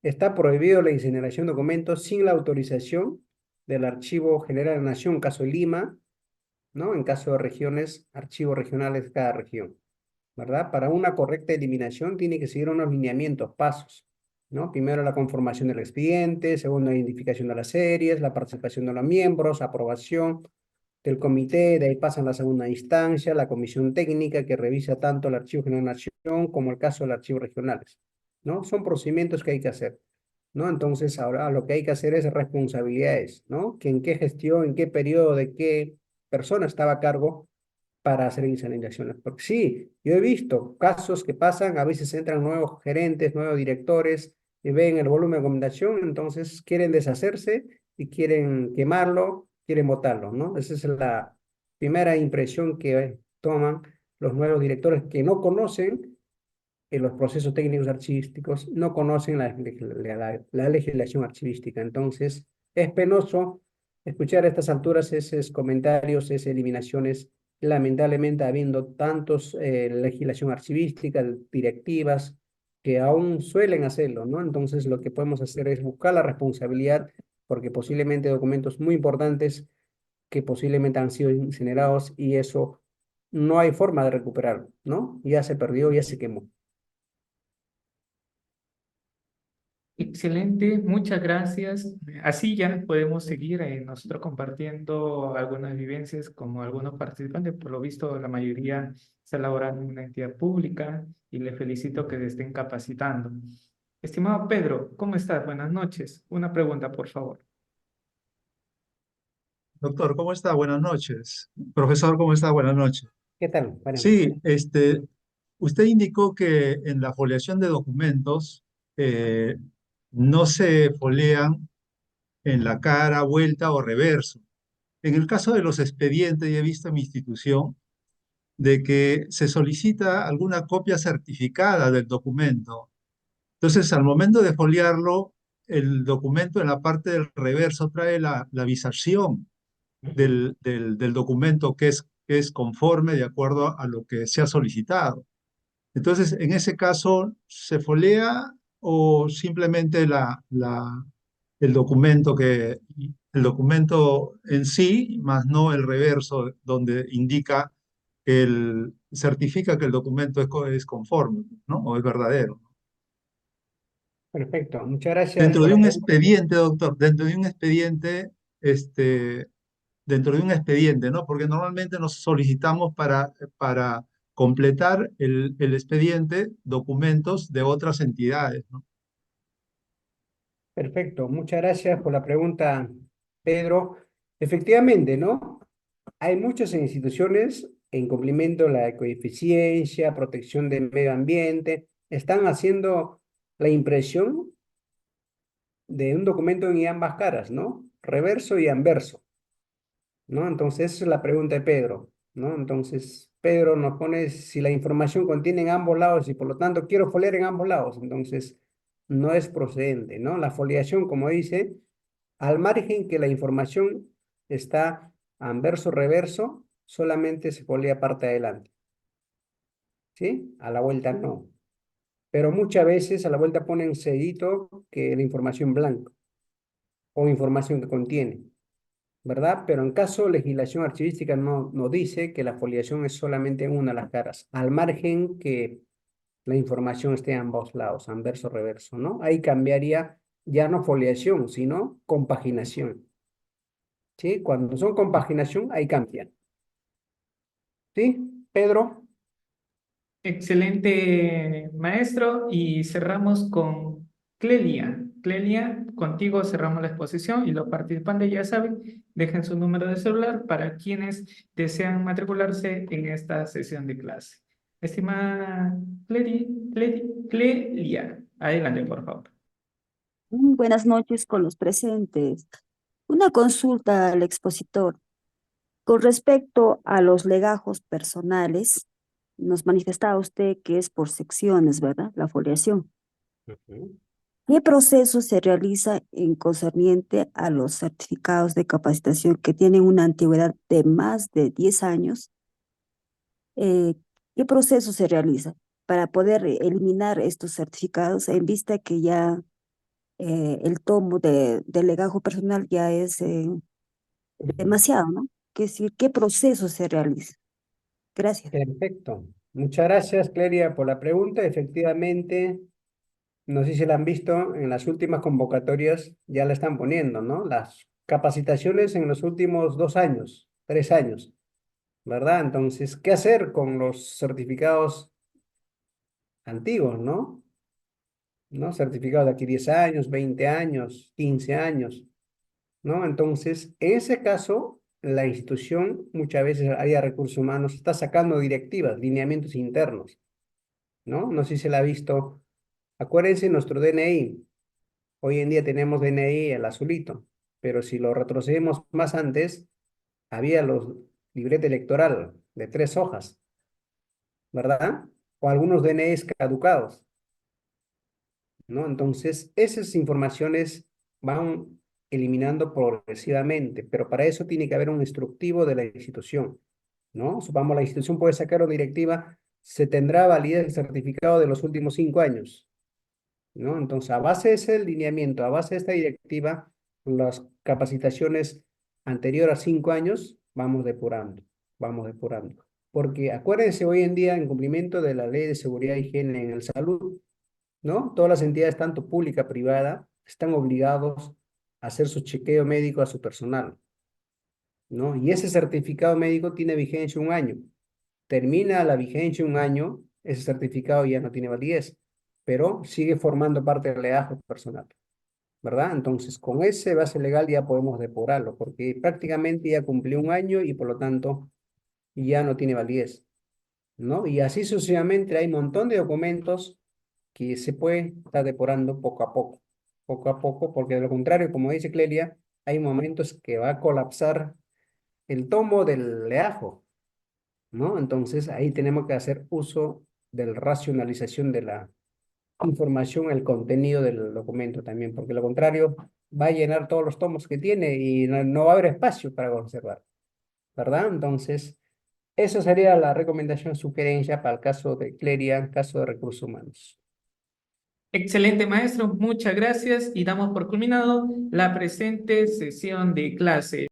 Speaker 1: está prohibido la incineración de documentos sin la autorización del Archivo General de la Nación, caso Lima, ¿no? En caso de regiones, archivos regionales de cada región, ¿verdad? Para una correcta eliminación tiene que seguir unos lineamientos, pasos, ¿no? Primero la conformación del expediente, segundo la identificación de las series, la participación de los miembros, aprobación del comité, de ahí pasan a la segunda instancia, la comisión técnica que revisa tanto el Archivo General de la Nación como el caso de los archivos regionales, ¿no? Son procedimientos que hay que hacer, ¿no? Entonces ahora lo que hay que hacer es responsabilidades, ¿no? Que en qué gestión, en qué periodo, de qué persona estaba a cargo para hacer insalinaciones. Porque sí, yo he visto casos que pasan, a veces entran nuevos gerentes, nuevos directores, y ven el volumen de documentación, entonces quieren deshacerse y quieren quemarlo, quieren botarlo, ¿no? Esa es la primera impresión que toman los nuevos directores que no conocen los procesos técnicos archivísticos, no conocen la legislación archivística. Entonces, es penoso escuchar a estas alturas esos comentarios, esas eliminaciones, lamentablemente habiendo tantos legislación archivística, directivas, que aún suelen hacerlo, ¿no? Entonces, lo que podemos hacer es buscar la responsabilidad, porque posiblemente documentos muy importantes que posiblemente han sido incinerados y eso no hay forma de recuperarlo, ¿no? Ya se perdió, ya se quemó.
Speaker 2: Excelente, muchas gracias. Así ya podemos seguir nosotros compartiendo algunas vivencias como algunos participantes. Por lo visto, la mayoría está laborando en una entidad pública y le felicito que se estén capacitando. Estimado Pedro, ¿cómo estás? Buenas noches. Una pregunta, por favor.
Speaker 7: Doctor, ¿cómo está? Buenas noches. Profesor, ¿cómo está? Buenas noches.
Speaker 1: ¿Qué tal? Buenas noches.
Speaker 7: Sí, usted indicó que en la foliación de documentos eh, no se folian en la cara, vuelta o reverso. En el caso de los expedientes, ya he visto en mi institución de que se solicita alguna copia certificada del documento. Entonces, al momento de foliarlo, el documento en la parte del reverso trae la visación del documento que es conforme de acuerdo a lo que se ha solicitado. Entonces, en ese caso, ¿se folea o simplemente el documento en sí, más no el reverso donde indica certifica que el documento es conforme, ¿no? O es verdadero.
Speaker 1: Perfecto, muchas gracias
Speaker 7: Dentro
Speaker 1: por
Speaker 7: de
Speaker 1: la
Speaker 7: un
Speaker 1: pregunta.
Speaker 7: expediente, doctor, este, dentro de un expediente, ¿no? Porque normalmente nos solicitamos para completar el expediente documentos de otras entidades, ¿no?
Speaker 1: Perfecto, muchas gracias por la pregunta, Pedro. Efectivamente, ¿no? Hay muchas instituciones en cumplimiento de la ecoeficiencia, protección del medio ambiente, están haciendo la impresión de un documento en ambas caras, ¿no? Reverso y anverso, ¿no? Entonces, esa es la pregunta de Pedro, ¿no? Entonces, Pedro nos pone si la información contiene en ambos lados y por lo tanto quiero foliar en ambos lados, entonces no es procedente, ¿no? La foliación, como dice, al margen que la información está anverso, reverso, solamente se folía parte adelante, ¿sí? A la vuelta no. Pero muchas veces a la vuelta ponen sellito que la información blanca o información que contiene. ¿Verdad? Pero en caso de legislación archivística no dice que la foliación es solamente en una de las caras, al margen que la información esté en ambos lados, anverso, reverso, ¿no? Ahí cambiaría ya no foliación, sino compaginación, ¿sí? Cuando son compaginación, ahí cambian, ¿sí? Pedro,
Speaker 2: Excelente, maestro. Y cerramos con Clelia. Clelia, contigo cerramos la exposición y los participantes ya saben, dejen su número de celular para quienes desean matricularse en esta sesión de clase. Estimada Clelia, adelante, por favor.
Speaker 8: Muy buenas noches con los presentes. Una consulta al expositor. Con respecto a los legajos personales, nos manifestaba usted que es por secciones, ¿verdad? La foliación.
Speaker 1: Ujú.
Speaker 8: ¿Qué proceso se realiza en concerniente a los certificados de capacitación que tienen una antigüedad de más de 10 años? Eh, ¿Qué proceso se realiza para poder eliminar estos certificados en vista que ya el tomo de legajo personal ya es demasiado, ¿no? Que decir, ¿qué proceso se realiza? Gracias.
Speaker 1: Perfecto. Muchas gracias, Clelia, por la pregunta. Efectivamente, no sé si la han visto, en las últimas convocatorias ya la están poniendo, ¿no? Las capacitaciones en los últimos 2 años, 3 años, ¿verdad? Entonces, ¿qué hacer con los certificados antiguos, ¿no? ¿No? Certificados de aquí 10 años, 20 años, 15 años, ¿no? Entonces, en ese caso, la institución, muchas veces, el área de recursos humanos, está sacando directivas, lineamientos internos, ¿no? No sé si se la ha visto. Acuérdense nuestro DNI. Hoy en día tenemos DNI el azulito, pero si lo retrocedemos más antes, había los libreta electoral de 3 hojas, ¿verdad? O algunos DNIs caducados, ¿no? Entonces, esas informaciones van eliminando progresivamente, pero para eso tiene que haber un instructivo de la institución, ¿no? Supongamos la institución puede sacar una directiva, se tendrá validez el certificado de los últimos 5 años, ¿no? Entonces, a base de ese lineamiento, a base de esta directiva, las capacitaciones anteriores a 5 años, vamos depurando, vamos depurando. Porque acuérdense, hoy en día, en cumplimiento de la Ley de Seguridad e Higiene en el Salud, ¿no? Todas las entidades, tanto pública, privada, están obligados a hacer su chequeo médico a su personal, ¿no? Y ese certificado médico tiene vigencia 1 año. Termina la vigencia 1 año, ese certificado ya no tiene validez, pero sigue formando parte del legajo personal, ¿verdad? Entonces, con ese base legal ya podemos depurarlo, porque prácticamente ya cumplió 1 año y por lo tanto ya no tiene validez, ¿no? Y así sucesivamente hay un montón de documentos que se puede estar depurando poco a poco, porque de lo contrario, como dice Clelia, hay momentos que va a colapsar el tomo del leajo, ¿no? Entonces ahí tenemos que hacer uso de la racionalización de la información, el contenido del documento también, porque de lo contrario va a llenar todos los tomos que tiene y no va a haber espacio para conservar, ¿verdad? Entonces, esa sería la recomendación, sugerencia para el caso de Clelia, caso de recursos humanos.
Speaker 2: Excelente, maestro. Muchas gracias y damos por culminado la presente sesión de clase.